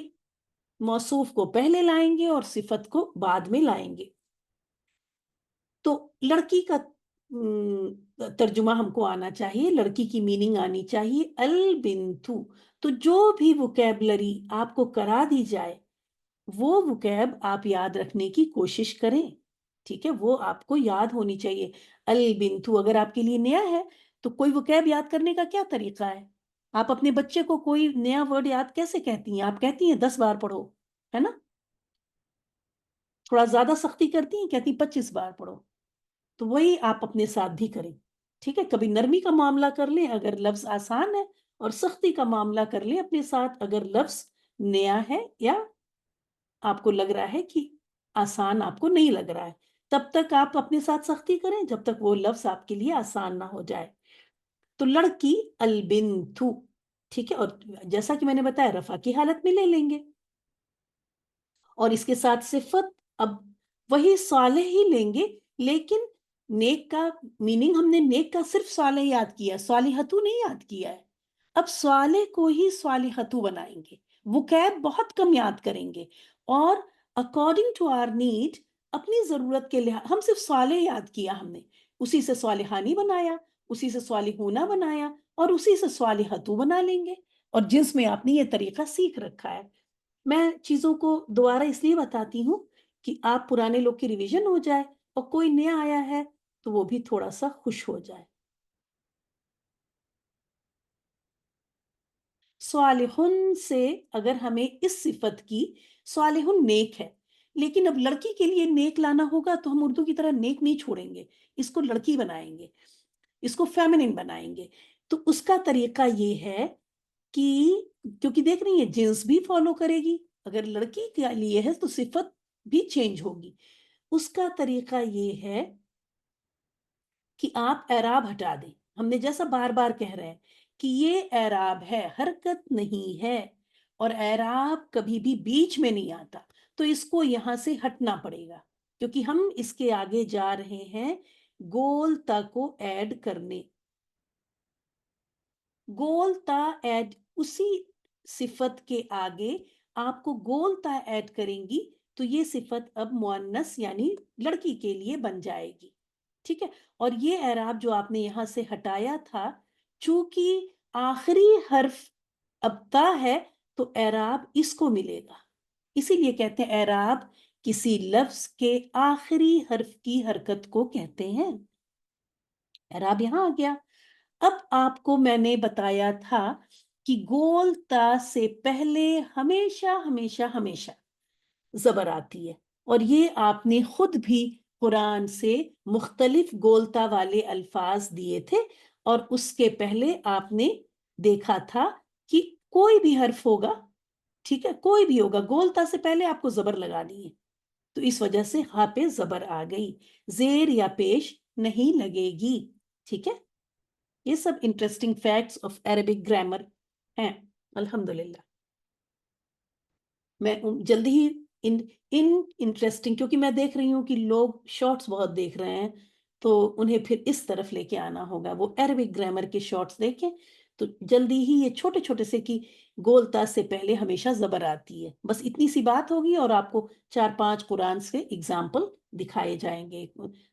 موصوف کو پہلے لائیں گے اور صفت کو بعد میں لائیں گے. تو لڑکی کا ترجمہ ہم کو آنا چاہیے، لڑکی کی میننگ آنی چاہیے. البنتو، تو جو بھی وکیبلری آپ کو کرا دی جائے وہ وکیب آپ یاد رکھنے کی کوشش کریں. ٹھیک ہے، وہ آپ کو یاد ہونی چاہیے. البنتو اگر آپ کے لیے نیا ہے تو کوئی وکیب یاد کرنے کا کیا طریقہ ہے؟ آپ اپنے بچے کو کوئی نیا ورڈ یاد کیسے کہتی ہیں؟ آپ کہتی ہیں 10 بار پڑھو، ہے نا؟ تھوڑا زیادہ سختی کرتی ہیں، کہتی 25 بار پڑھو. تو وہی آپ اپنے ساتھ بھی کریں. ٹھیک ہے، کبھی نرمی کا معاملہ کر لیں اگر لفظ آسان ہے، اور سختی کا معاملہ کر لیں اپنے ساتھ اگر لفظ نیا ہے یا آپ کو لگ رہا ہے کہ آسان آپ کو نہیں لگ رہا ہے. تب تک آپ اپنے ساتھ سختی کریں جب تک وہ لفظ آپ کے لیے آسان نہ ہو جائے. تو لڑکی البنتو. ٹھیک ہے، اور جیسا کہ میں نے بتایا رفع کی حالت میں لے لیں گے، اور اس کے ساتھ صفت اب وہی صالح ہی لیں گے، لیکن نیک کا میننگ ہم نے نیک کا صرف صالح یاد کیا، صالحتو نہیں یاد کیا ہے. اب صالح کو ہی صالحتو بنائیں گے، وکیب بہت کم یاد کریں گے، اور اکارڈنگ ٹو آر نیڈ اپنی ضرورت کے لحاظ ہم صرف صالح یاد کیا، ہم نے اسی سے صالحانی بنایا، اسی سے صالحونہ بنایا، اور اسی سے صالحتو بنا لیں گے، اور جس میں آپ نے یہ طریقہ سیکھ رکھا ہے. میں چیزوں کو دوبارہ اس لیے بتاتی ہوں کہ آپ پرانے لوگ کی ریویژن ہو جائے، اور کوئی نیا آیا ہے تو وہ بھی تھوڑا سا خوش ہو جائے. صالحن سے اگر ہمیں اس صفت کی، صالحن نیک ہے، لیکن اب لڑکی کے لیے نیک لانا ہوگا تو ہم اردو کی طرح نیک نہیں چھوڑیں گے، اس کو لڑکی بنائیں گے، اس کو فیمنن بنائیں گے. تو اس کا طریقہ یہ ہے کہ کیونکہ دیکھ رہی ہیں جنس بھی فالو کرے گی، اگر لڑکی کے لیے ہے تو صفت بھی چینج ہوگی. اس کا طریقہ یہ ہے کہ آپ اعراب ہٹا دیں. ہم نے جیسا بار بار کہہ رہے ہیں کہ یہ اعراب ہے، حرکت نہیں ہے، اور اعراب کبھی بھی بیچ میں نہیں آتا، تو اس کو یہاں سے ہٹنا پڑے گا، کیونکہ ہم اس کے آگے جا رہے ہیں گول تا کو ایڈ کرنے. گول تا ایڈ، اسی صفت کے آگے آپ کو گول تا ایڈ کریں گی تو یہ صفت اب مؤنث یعنی لڑکی کے لیے بن جائے گی. ٹھیک ہے، اور یہ اعراب جو آپ نے یہاں سے ہٹایا تھا، چونکہ آخری حرف اب تا ہے تو اعراب اس کو ملے گا، اسی لیے کہتے ہیں اعراب کسی لفظ کے آخری حرف کی حرکت کو کہتے ہیں. اعراب یہاں آ گیا. اب آپ کو میں نے بتایا تھا کہ گول تا سے پہلے ہمیشہ ہمیشہ ہمیشہ زبر آتی ہے، اور یہ آپ نے خود بھی قرآن سے مختلف گولتا والے الفاظ دیے تھے، اور اس کے پہلے آپ نے دیکھا تھا کہ کوئی بھی حرف ہوگا، ٹھیک ہے، کوئی بھی ہوگا، گولتا سے پہلے آپ کو زبر لگانی ہے، تو اس وجہ سے ہاں پہ زبر آ گئی، زیر یا پیش نہیں لگے گی. ٹھیک ہے، یہ سب interesting facts of Arabic grammar ہیں الحمدللہ. میں جلدی ہی انٹرسٹنگ، کیونکہ میں دیکھ رہی ہوں کہ لوگ شارٹس بہت دیکھ رہے ہیں، تو انہیں پھر اس طرف لے کے آنا ہوگا، وہ عربک گرامر کے شارٹس دیکھیں تو جلدی ہی یہ چھوٹے چھوٹے سے کی گولتا سے پہلے ہمیشہ زبر آتی ہے. بس اتنی سی بات ہوگی اور آپ کو 4-5 قرآن سے اگزامپل دکھائے جائیں گے.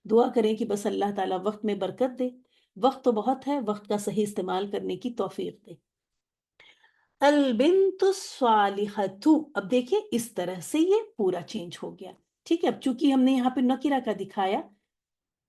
دعا کریں کہ بس اللہ تعالیٰ وقت میں برکت دے. وقت تو بہت ہے، وقت کا صحیح استعمال کرنے کی توفیق دے. البنت الصالحۃ، اب دیکھیں اس طرح سے یہ پورا چینج ہو گیا. ٹھیک ہے، اب چونکہ ہم نے یہاں پہ نکرہ کا دکھایا،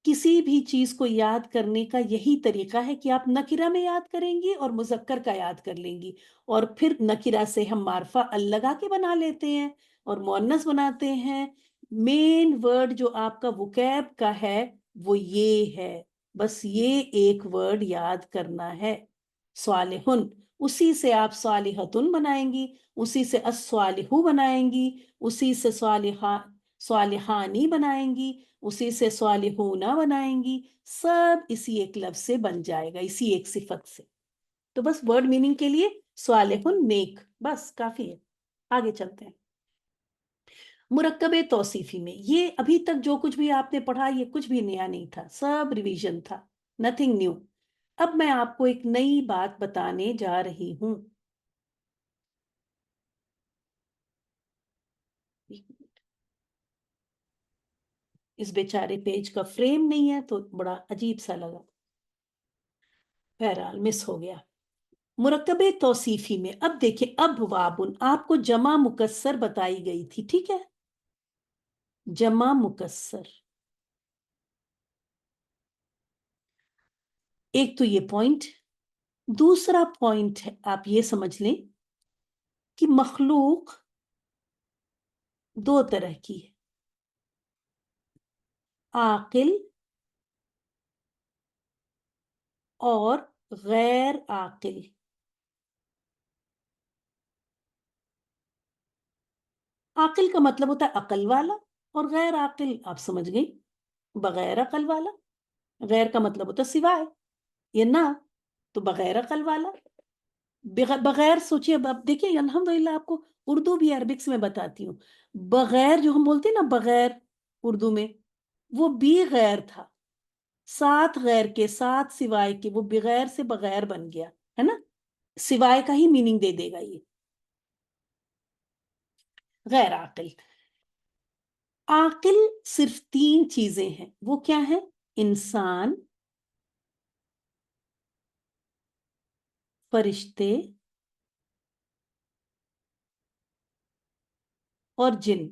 کسی بھی چیز کو یاد کرنے کا یہی طریقہ ہے کہ آپ نکرہ میں یاد کریں گی اور مذکر کا یاد کر لیں گی، اور پھر نکرہ سے ہم معرفہ لگا کے بنا لیتے ہیں اور مؤنث بناتے ہیں. مین ورڈ جو آپ کا وکیب کا ہے وہ یہ ہے، بس یہ ایک ورڈ یاد کرنا ہے. صالحن، اسی سے آپ صالحتن بنائیں گی، اسی سے الصالحو بنائیں گی، اسی سے صالحانی بنائیں گی، اسی سے صالحونہ بنائیں گی. سب اسی ایک لفظ سے بن جائے گا، اسی ایک صفت سے. تو بس ورڈ میننگ کے لیے صالحن نیک، بس کافی ہے. آگے چلتے ہیں. مرکب توصیفی میں یہ ابھی تک جو کچھ بھی آپ نے پڑھا یہ کچھ بھی نیا نہیں تھا، سب ریویژن تھا، نتھنگ نیو. اب میں آپ کو ایک نئی بات بتانے جا رہی ہوں. اس بیچارے پیج کا فریم نہیں ہے تو بڑا عجیب سا لگا، بہرحال مس ہو گیا. مرکب توصیفی میں اب دیکھیں، اب وابن آپ کو جمع مکسر بتائی گئی تھی، ٹھیک ہے، جمع مکسر. ایک تو یہ پوائنٹ. دوسرا پوائنٹ ہے، آپ یہ سمجھ لیں کہ مخلوق دو طرح کی ہے، عاقل اور غیر عاقل. عاقل کا مطلب ہوتا ہے عقل والا، اور غیر عاقل آپ سمجھ گئی بغیر عقل والا. غیر کا مطلب ہوتا ہے سوائے یا نہ، تو بغیر عقل والا. بغیر سوچیے، اب دیکھیں الحمدللہ آپ کو اردو بھی عربکس میں بتاتی ہوں. بغیر جو ہم بولتے ہیں نا بغیر اردو میں، وہ بھی غیر تھا، ساتھ غیر کے، ساتھ سوائے کے، وہ بغیر سے بغیر بن گیا ہے نا. سوائے کا ہی میننگ دے دے گا یہ. غیر عاقل. عاقل صرف 3 چیزیں ہیں، وہ کیا ہیں؟ انسان، فرشتے اور جن.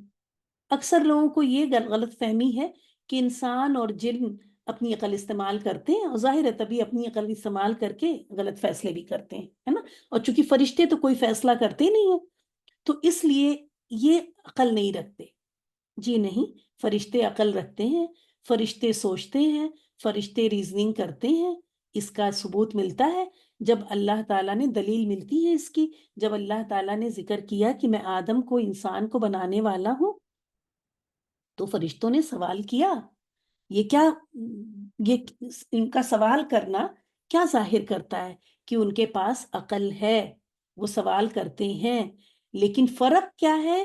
اکثر لوگوں کو یہ غلط فہمی ہے کہ انسان اور جن اپنی عقل استعمال کرتے ہیں، اور ظاہر ہے تبھی اپنی عقل استعمال کر کے غلط فیصلے بھی کرتے ہیں، ہے نا. اور چونکہ فرشتے تو کوئی فیصلہ کرتے نہیں ہیں، تو اس لیے یہ عقل نہیں رکھتے. جی نہیں، فرشتے عقل رکھتے ہیں، فرشتے سوچتے ہیں، فرشتے ریزننگ کرتے ہیں. اس کا ثبوت ملتا ہے جب اللہ تعالیٰ نے، دلیل ملتی ہے اس کی، جب اللہ تعالیٰ نے ذکر کیا کہ میں آدم کو، انسان کو بنانے والا ہوں، تو فرشتوں نے سوال کیا. یہ کیا، یہ ان کا سوال کرنا کیا ظاہر کرتا ہے؟ کہ ان کے پاس عقل ہے، وہ سوال کرتے ہیں. لیکن فرق کیا ہے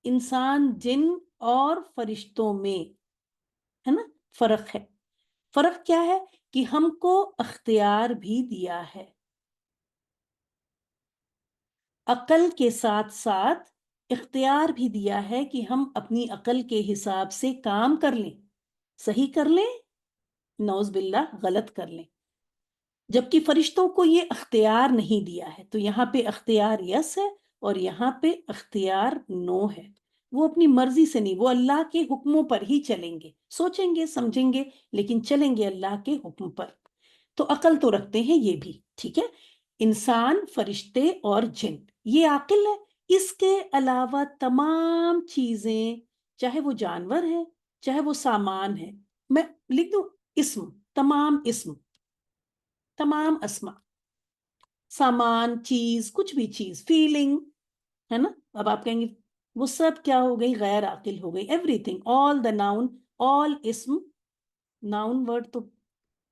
انسان، جن اور فرشتوں میں، ہے نا، فرق ہے. فرق کیا ہے؟ کہ ہم کو اختیار بھی دیا ہے، عقل کے ساتھ ساتھ اختیار بھی دیا ہے کہ ہم اپنی عقل کے حساب سے کام کر لیں، صحیح کر لیں، نعوذ باللہ غلط کر لیں. جبکہ فرشتوں کو یہ اختیار نہیں دیا ہے. تو یہاں پہ اختیار یس ہے اور یہاں پہ اختیار نو ہے. وہ اپنی مرضی سے نہیں، وہ اللہ کے حکموں پر ہی چلیں گے، سوچیں گے سمجھیں گے لیکن چلیں گے اللہ کے حکم پر. تو عقل تو رکھتے ہیں یہ بھی، ٹھیک ہے. انسان، فرشتے اور جن، یہ عاقل ہے. اس کے علاوہ تمام چیزیں، چاہے وہ جانور ہیں، چاہے وہ سامان ہے، میں لکھ دوں اسم، تمام اسم، تمام اسما، سامان، چیز، کچھ بھی چیز، فیلنگ، ہے نا. اب آپ کہیں گے وہ سب کیا ہو گئی؟ غیر عاقل ہو گئی. ایوری تھنگ، آل دا ناؤن، آل اسم، ناؤن ورڈ تو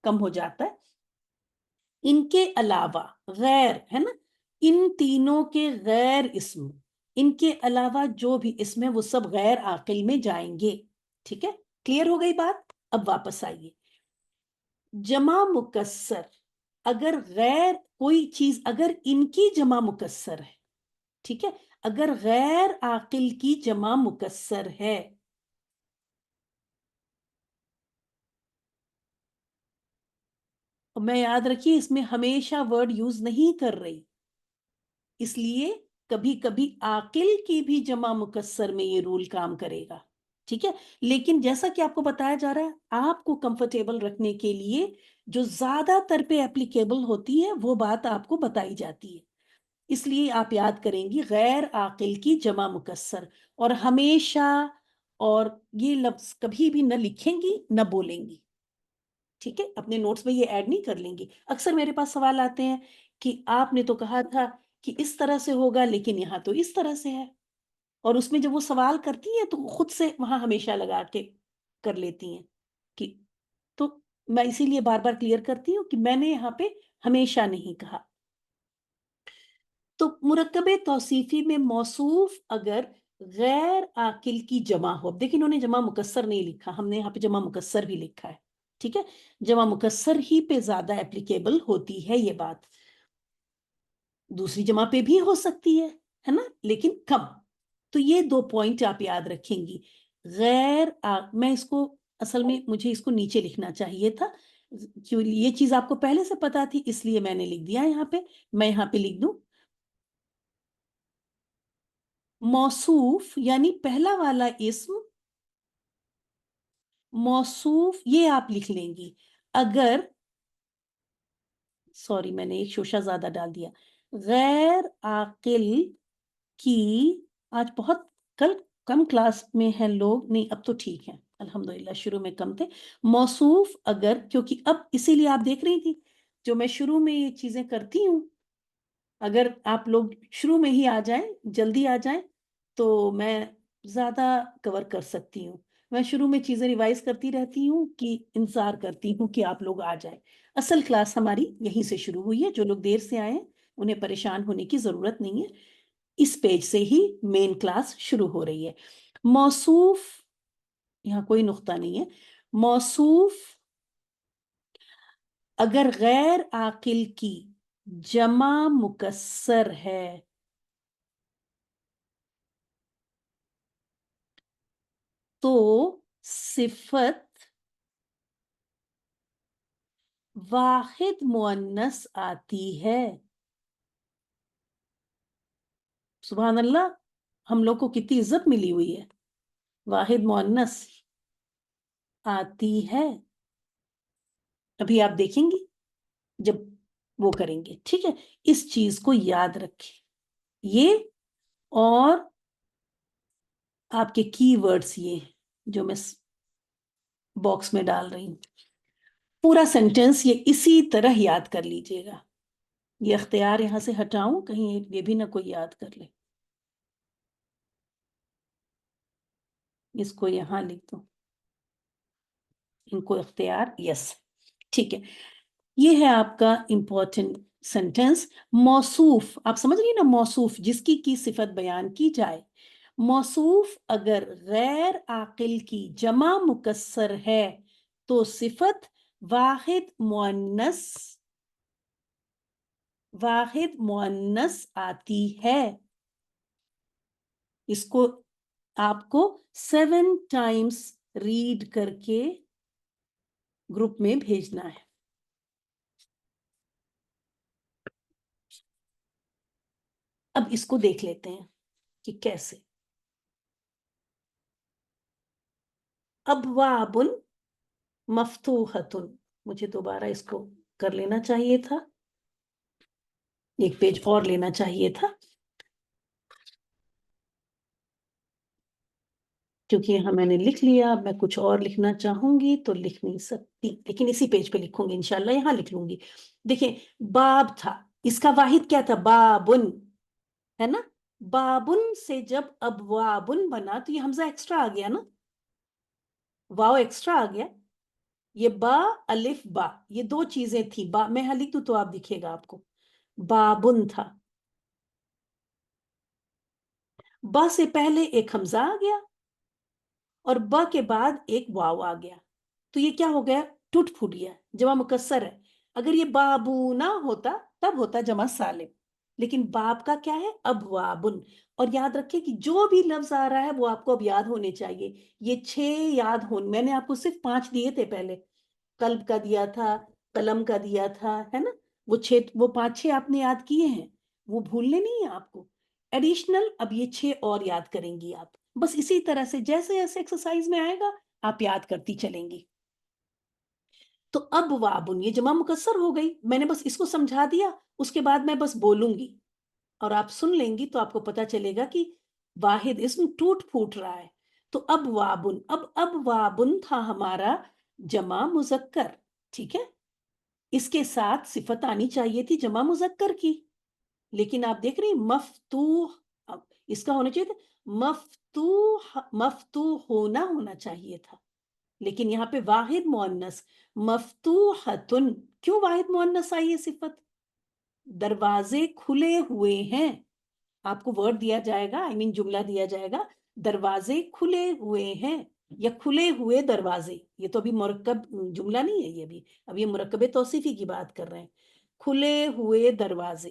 کم ہو جاتا ہے. ان کے علاوہ غیر، ہے نا، ان تینوں کے غیر اسم، ان کے علاوہ جو بھی اسم ہے وہ سب غیر عاقل میں جائیں گے. ٹھیک ہے، کلیئر ہو گئی بات. اب واپس آئیے. جمع مکسر، اگر غیر کوئی چیز اگر ان کی جمع مکسر ہے، ٹھیک ہے، اگر غیر عاقل کی جمع مکسر ہے، میں یاد رکھیے اس میں ہمیشہ ورڈ یوز نہیں کر رہی، اس لیے کبھی کبھی عاقل کی بھی جمع مکسر میں یہ رول کام کرے گا، ٹھیک ہے، لیکن جیسا کہ آپ کو بتایا جا رہا ہے، آپ کو کمفرٹیبل رکھنے کے لیے جو زیادہ تر پہ اپلیکیبل ہوتی ہے وہ بات آپ کو بتائی جاتی ہے، اس لیے آپ یاد کریں گی غیر عاقل کی جمع مکسر، اور ہمیشہ اور یہ لفظ کبھی بھی نہ لکھیں گی نہ بولیں گی، ٹھیک ہے، اپنے نوٹس میں یہ ایڈ نہیں کر لیں گی۔ اکثر میرے پاس سوال آتے ہیں کہ آپ نے تو کہا تھا کہ اس طرح سے ہوگا لیکن یہاں تو اس طرح سے ہے، اور اس میں جب وہ سوال کرتی ہیں تو خود سے وہاں ہمیشہ لگا کے کر لیتی ہیں کہ، تو میں اسی لیے بار بار کلیئر کرتی ہوں کہ میں نے یہاں پہ ہمیشہ نہیں کہا۔ تو مرکب توصیفی میں موصوف اگر غیر عاقل کی جمع ہو، دیکھیں انہوں نے جمع مکسر نہیں لکھا، ہم نے یہاں پہ جمع مکسر بھی لکھا ہے، ٹھیک ہے، جمع مکسر ہی پہ زیادہ اپلیکیبل ہوتی ہے یہ بات، دوسری جمع پہ بھی ہو سکتی ہے نا، لیکن کم۔ تو یہ دو پوائنٹ آپ یاد رکھیں گی، میں اس کو اصل میں مجھے اس کو نیچے لکھنا چاہیے تھا، یہ چیز آپ کو پہلے سے پتا تھی اس لیے میں نے لکھ دیا یہاں پہ، میں یہاں پہ لکھ دوں موصوف یعنی پہلا والا اسم موصوف، یہ آپ لکھ لیں گی اگر، سوری میں نے ایک شوشہ زیادہ ڈال دیا، غیر عاقل کی، آج بہت کم کلاس میں ہیں لوگ، نہیں اب تو ٹھیک ہے الحمدللہ، شروع میں کم تھے، موصوف اگر، کیونکہ اب اسی لیے آپ دیکھ رہی تھی جو میں شروع میں یہ چیزیں کرتی ہوں، اگر آپ لوگ شروع میں ہی آ جائیں، جلدی آ جائیں تو میں زیادہ کور کر سکتی ہوں، میں شروع میں چیزیں ریوائز کرتی رہتی ہوں کہ انتظار کرتی ہوں کہ آپ لوگ آ جائیں، اصل کلاس ہماری یہیں سے شروع ہوئی ہے، جو لوگ دیر سے آئے ہیں انہیں پریشان ہونے کی ضرورت نہیں ہے، اس پیج سے ہی مین کلاس شروع ہو رہی ہے۔ موصوف، یہاں کوئی نقطہ نہیں ہے، موصوف اگر غیر عاقل کی جمع مکسر ہے تو صفت واحد مؤنث آتی ہے، سبحان اللہ، ہم لوگ کو کتنی عزت ملی ہوئی ہے، واحد مؤنث آتی ہے، ابھی آپ دیکھیں گی جب وہ کریں گے، ٹھیک ہے، اس چیز کو یاد رکھیں، یہ اور آپ کے کی ورڈز یہ جو میں باکس میں ڈال رہی ہوں، پورا سینٹینس یہ اسی طرح یاد کر لیجئے گا، یہ اختیار یہاں سے ہٹاؤں کہیں یہ بھی نہ کوئی یاد کر لے، اس کو یہاں لکھ دو، ان کو اختیار، یس، ٹھیک ہے، یہ ہے آپ کا امپورٹنٹ سینٹینس۔ موصوف آپ سمجھ رہی ہیں نا، موصوف جس کی صفت بیان کی جائے، موصوف اگر غیر عاقل کی جمع مکسر ہے تو صفت واحد مؤنث آتی ہے، اس کو آپ کو 7 ٹائمز ریڈ کر کے گروپ میں بھیجنا ہے۔ اب اس کو دیکھ لیتے ہیں کہ کیسے، ابواب مفتوحۃ، مجھے دوبارہ اس کو کر لینا چاہیے تھا، ایک پیج اور لینا چاہیے تھا کیونکہ یہاں میں نے لکھ لیا، میں کچھ اور لکھنا چاہوں گی تو لکھ نہیں سکتی، لیکن اسی پیج پہ لکھوں گی انشاءاللہ، یہاں لکھ لوں گی۔ دیکھیں باب تھا، اس کا واحد کیا تھا، بابن، ہے نا، بابن سے جب ابوابن بنا تو یہ حمزہ ایکسٹرا آ گیا نا، واو ایکسٹرا آ گیا، یہ با الف با، یہ دو چیزیں تھی، با میں یہاں لکھ دوں تو آپ دکھے گا آپ کو، بابن تھا، با سے پہلے ایک حمزہ آ گیا اور با کے بعد ایک واو آ گیا، تو یہ کیا ہو گیا، ٹوٹ پھوٹ گیا، جمع مکسر ہے۔ اگر یہ بابو نہ ہوتا تب ہوتا جمع سالم، لیکن باب کا کیا ہے؟ ابوابن. اور یاد رکھیں کہ جو بھی لفظ آ رہا ہے وہ آپ کو اب یاد ہونے چاہیے. یہ 6 یاد ہون، میں نے آپ کو صرف 5 دیے تھے پہلے، قلب کا دیا تھا، قلم کا دیا تھا، ہے نا، وہ 5-6 آپ نے یاد کیے ہیں، وہ بھولنے نہیں ہیں آپ کو. ایڈیشنل اب یہ 6 اور یاد کریں گی آپ. بس اسی طرح سے جیسے جیسے ایکسرسائز میں آئے گا آپ یاد کرتی چلیں گی. تو اب وابن یہ جمع مکسر ہو گئی، میں نے بس اس کو سمجھا دیا، اس کے بعد میں بس بولوں گی اور آپ سن لیں گی تو آپ کو پتا چلے گا کہ واحد اسم ٹوٹ پھوٹ رہا ہے. تو اب وابن، اب وابن تھا ہمارا جمع مذکر، ٹھیک ہے، اس کے ساتھ صفت آنی چاہیے تھی جمع مذکر کی، لیکن آپ دیکھ رہی مفتوح، اب اس کا ہونا چاہیے تھا مفتوح، مفتوح ہونا چاہیے تھا، لیکن یہاں پہ واحد مؤنث مفتوحتن. کیوں واحد مؤنث آئی ہے صفت؟ دروازے کھلے ہوئے ہیں. آپ کو ورڈ دیا جائے گا، جملہ دیا جائے گا، دروازے کھلے ہوئے ہیں یا کھلے ہوئے دروازے. یہ تو ابھی مرکب جملہ نہیں ہے، یہ بھی اب یہ مرکب توصیفی کی بات کر رہے ہیں. کھلے ہوئے دروازے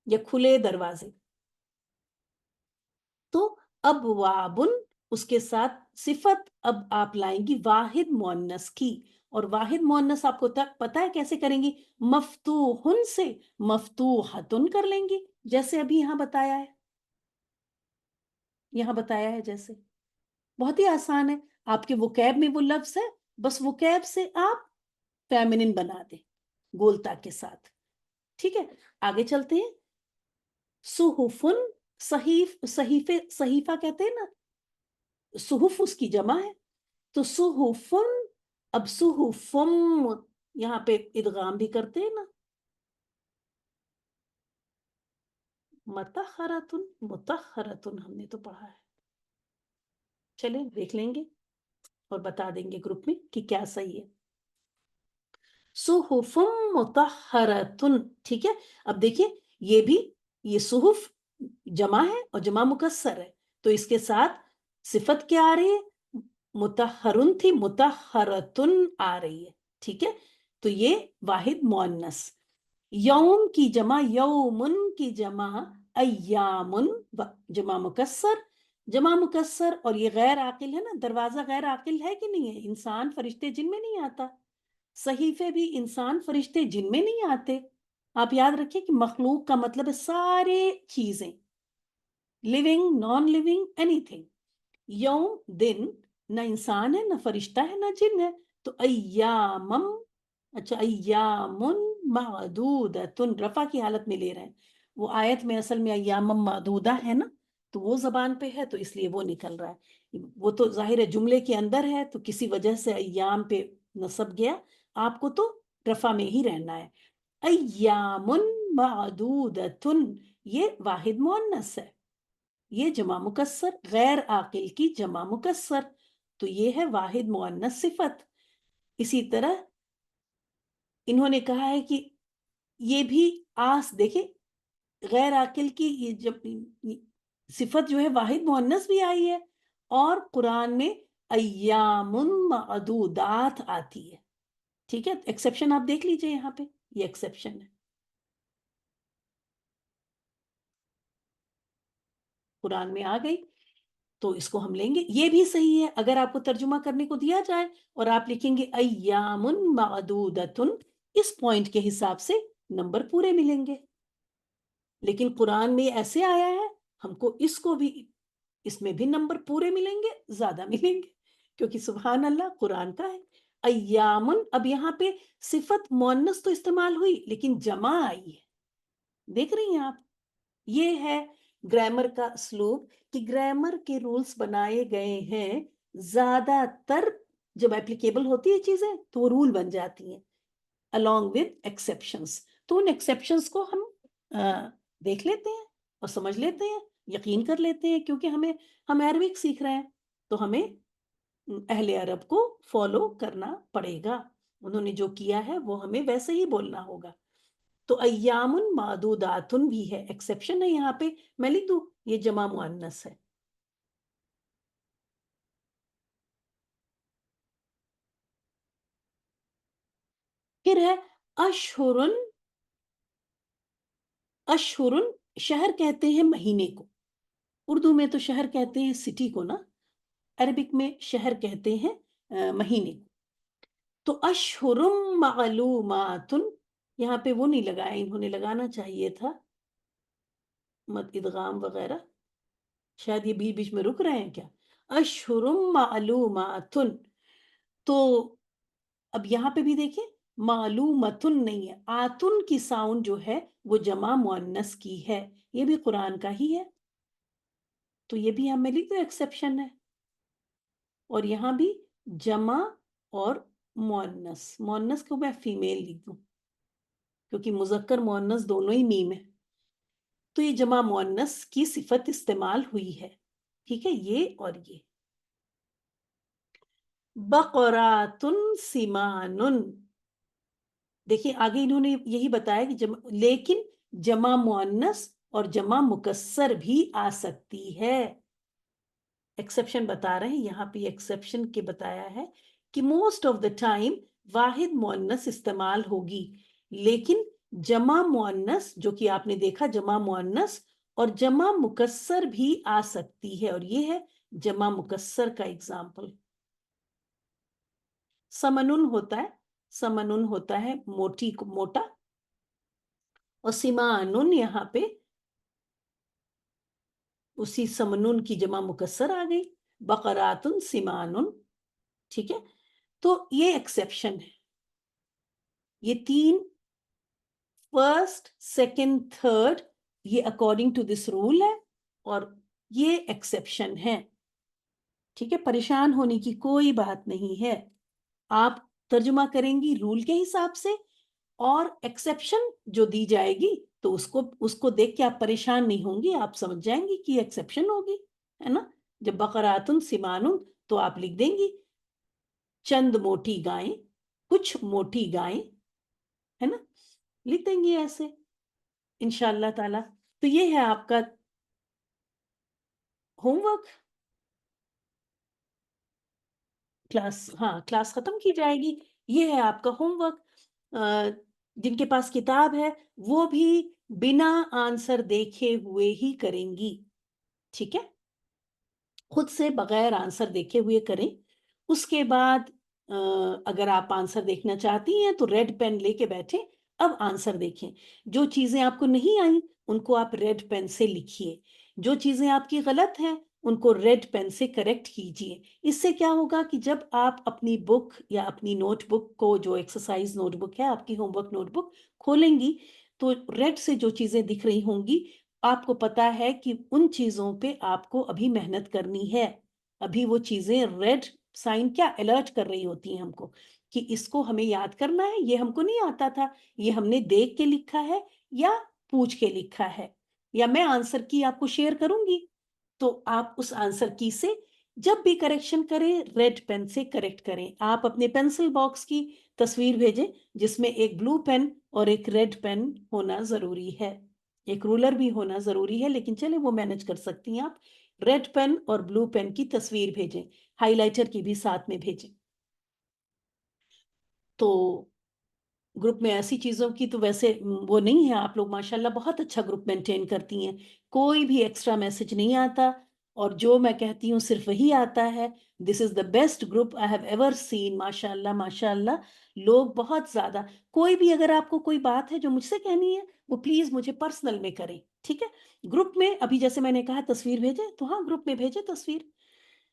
یا کھلے دروازے. تو اب وابن، اس کے ساتھ صفت اب آپ لائیں گی واحد مؤنث کی، اور واحد مؤنث آپ کو تک پتا ہے کیسے کریں گی؟ مفتوحن سے مفتوحتن کر لیں گی، جیسے ابھی یہاں بتایا ہے جیسے. بہت ہی آسان ہے. آپ کے وکیب میں وہ لفظ ہے، بس وکیب سے آپ فیمنن بنا دیں گولتا کے ساتھ. ٹھیک ہے، آگے چلتے ہیں. صحفن، صحیفہ کہتے ہیں نا، صحف اس کی جمع ہے، تو صحفن. اب صحفم یہاں پہ ادغام بھی کرتے ہیں نا، مطہرتن، مطہرتن ہم نے تو پڑھا ہے. چلیں دیکھ لیں گے اور بتا دیں گے گروپ میں کہ کیا صحیح ہے. صحفم مطہرتن، ٹھیک ہے. اب دیکھیں یہ بھی، یہ صحف جمع ہے اور جمع مکسر ہے، تو اس کے ساتھ صفت کیا آ رہی ہے؟ مطہرن تھی، مطہرتن آ رہی ہے. ٹھیک ہے، تو یہ واحد مؤنث. یوم کی جمع یومن کی جمع ایامن، جمع مکسر. جمع مکسر اور یہ غیر عاقل ہے نا، دروازہ غیر عاقل ہے کہ نہیں ہے؟ انسان فرشتے جن میں نہیں آتا. صحیفے بھی انسان فرشتے جن میں نہیں آتے. آپ یاد رکھیں کہ مخلوق کا مطلب ہے سارے چیزیں، living non living anything. یوم دن، نہ انسان ہے نہ فرشتہ ہے نہ جن ہے. تو ایامم، اچھا ایامن معدودتن رفع کی حالت میں لے رہے ہیں. وہ آیت میں اصل میں ایامم معدودہ ہے نا، تو وہ زبان پہ ہے تو اس لیے وہ نکل رہا ہے. وہ تو ظاہر ہے جملے کے اندر ہے تو کسی وجہ سے ایام پہ نصب گیا، آپ کو تو رفع میں ہی رہنا ہے. ایامن معدودتن یہ واحد مؤنث ہے، یہ جمع مکسر، غیر عاقل کی جمع مکسر، تو یہ ہے واحد مؤنث صفت. اسی طرح انہوں نے کہا ہے کہ یہ بھی آس، دیکھیں غیر عاقل کی یہ جب صفت جو ہے واحد مؤنث بھی آئی ہے، اور قرآن میں ایام معدودات آتی ہے. ٹھیک ہے، ایکسیپشن آپ دیکھ لیجئے یہاں پہ، یہ ایکسیپشن ہے، قرآن میں آ گئی تو اس کو ہم لیں گے. یہ بھی صحیح ہے اگر آپ کو ترجمہ کرنے کو دیا جائے اور آپ لکھیں گے ایام معدودتن، اس پوائنٹ کے حساب سے نمبر پورے ملیں گے. لیکن قرآن میں ایسے آیا ہے، ہم کو اس کو بھی، اس میں بھی نمبر پورے ملیں گے، زیادہ ملیں گے، کیونکہ سبحان اللہ قرآن کا ہے. ایامن، اب یہاں پہ صفت مؤنث تو استعمال ہوئی لیکن جمع آئی ہے، دیکھ رہی ہیں آپ. یہ ہے گرامر کا اسلوب کہ گرامر کے رولز بنائے گئے ہیں، زیادہ تر جب اپلیکیبل ہوتی ہے چیزیں تو وہ رول بن جاتی ہیں along with exceptions. تو ان ایکسیپشنز کو ہم دیکھ لیتے ہیں اور سمجھ لیتے ہیں، یقین کر لیتے ہیں، کیونکہ ہم عربک سیکھ رہے ہیں تو ہمیں اہل عرب کو فالو کرنا پڑے گا. انہوں نے جو کیا ہے وہ ہمیں ویسے ہی بولنا ہوگا. تو ایام معدوداتن بھی ہے، ایکسیپشن ہے یہاں پہ، میں لکھ دوں یہ جمع مؤنث ہے. پھر ہے اشہرن، اشہرن شہر کہتے ہیں مہینے کو، اردو میں تو شہر کہتے ہیں سٹی کو نا، عربک میں شہر کہتے ہیں مہینے کو. تو اشہرم معلومات، یہاں پہ وہ نہیں لگایا، انہوں نے لگانا چاہیے تھا مد ادغام وغیرہ، شاید یہ بیچ بیچ میں رک رہے ہیں کیا. اشہرم معلومات، تو اب یہاں پہ بھی دیکھیں معلومتن نہیں ہے، آتن کی ساؤنڈ جو ہے وہ جمع مؤنث کی ہے، یہ بھی قرآن کا ہی ہے، تو یہ بھی ہمیں لکھ دو ایکسیپشن ہے. اور یہاں بھی جمع اور مؤنث، مؤنث کو میں فیمیل لکھ دوں کیونکہ مذکر مؤنث دونوں ہی میم ہے، تو یہ جمع مؤنث کی صفت استعمال ہوئی ہے. ٹھیک ہے، یہ اور یہ. بقرات سمان، دیکھیں آگے انہوں نے یہی بتایا کہ لیکن جمع مؤنث اور جمع مکسر بھی آ سکتی ہے. ایکسیپشن بتا رہے ہیں یہاں پہ، ایکسیپشن کے بتایا ہے کہ موسٹ آف دا ٹائم واحد مؤنث استعمال ہوگی، لیکن جمع مؤنث جو کہ آپ نے دیکھا جمع مؤنث اور جمع مکسر بھی آ سکتی ہے، اور یہ ہے جمع مکسر کا اگزامپل. سمنن ہوتا ہے، سمنن ہوتا ہے موٹی کو موٹا، اور سمانن یہاں پہ اسی سمنن کی جمع مکسر آ گئی، بقراتن سمانن. ٹھیک ہے، تو یہ ایکسیپشن ہے، یہ تین فرسٹ سیکنڈ تھرڈ یہ اکارڈنگ ٹو دس رول ہے، اور یہ ایکسیپشن ہے. ٹھیک ہے، پریشان ہونے کی کوئی بات نہیں ہے، آپ ترجمہ کریں گی رول کے حساب سے، اور ایکسیپشن جو دی جائے گی تو اس کو دیکھ کے آپ پریشان نہیں ہوں گی، آپ سمجھ جائیں گی کہ ایکسیپشن ہوگی، ہے نا. جب بقراتن سمانن تو آپ لکھ دیں گی چند موٹی گائیں، کچھ موٹی گائیں، ہے نا، لکھ دیں گے ایسے انشاءاللہ تعالی. تو یہ ہے آپ کا ہوم ورک. کلاس ختم کی جائے گی. یہ ہے آپ کا ہوم ورک. جن کے پاس کتاب ہے وہ بھی بنا آنسر دیکھے ہوئے ہی کریں گی. ٹھیک ہے، خود سے بغیر آنسر دیکھے ہوئے کریں. اس کے بعد اگر آپ آنسر دیکھنا چاہتی ہیں تو ریڈ پین لے کے بیٹھیں، اب آنسر دیکھیں. جو چیزیں آپ کو نہیں آئیں ان کو آپ ریڈ پین سے لکھیے، جو چیزیں آپ کی غلط ہیں ان کو ریڈ پین سے کریکٹ کیجئے. اس سے کیا ہوگا کہ جب آپ اپنی بک یا اپنی نوٹ بک کو، جو ایکسرسائز نوٹ بک ہے آپ کی ہوم ورک نوٹ بک، کھولیں گی تو ریڈ سے جو چیزیں دکھ رہی ہوں گی آپ کو پتا ہے کہ ان چیزوں پہ آپ کو ابھی محنت کرنی ہے. ابھی وہ چیزیں ریڈ سائن کیا الرٹ کر رہی ہوتی ہیں ہم کو کہ اس کو ہمیں یاد کرنا ہے، یہ ہم کو نہیں آتا تھا، یہ ہم نے دیکھ کے لکھا ہے یا پوچھ کے لکھا ہے، یا میں آنسر کی آپ کو شیئر کروں گی تو آپ اس آنسر کی سے جب بھی کریکشن کریں ریڈ پین سے کریکٹ کریں. آپ اپنے پینسل باکس کی تصویر بھیجیں جس میں ایک بلو پین اور ایک ریڈ پین ہونا ضروری ہے، ایک رولر بھی ہونا ضروری ہے، لیکن چلیں وہ مینج کر سکتی ہیں آپ. ریڈ پین اور بلو پین کی تصویر بھیجیں، ہائی لائٹر کی بھی ساتھ میں بھیجیں. تو گروپ میں ایسی چیزوں کی تو ویسے وہ نہیں ہے، آپ لوگ ماشاءاللہ بہت اچھا گروپ مینٹین کرتی ہیں، کوئی بھی ایکسٹرا میسج نہیں آتا، اور جو میں کہتی ہوں صرف وہی آتا ہے. This is the best group I have ever seen. ماشاءاللہ ماشاءاللہ لوگ بہت زیادہ. کوئی بھی اگر آپ کو کوئی بات ہے جو مجھ سے کہنی ہے وہ پلیز مجھے پرسنل میں کریں. ٹھیک ہے، گروپ میں ابھی جیسے میں نے کہا تصویر بھیجیں تو ہاں گروپ میں بھیجیں تصویر.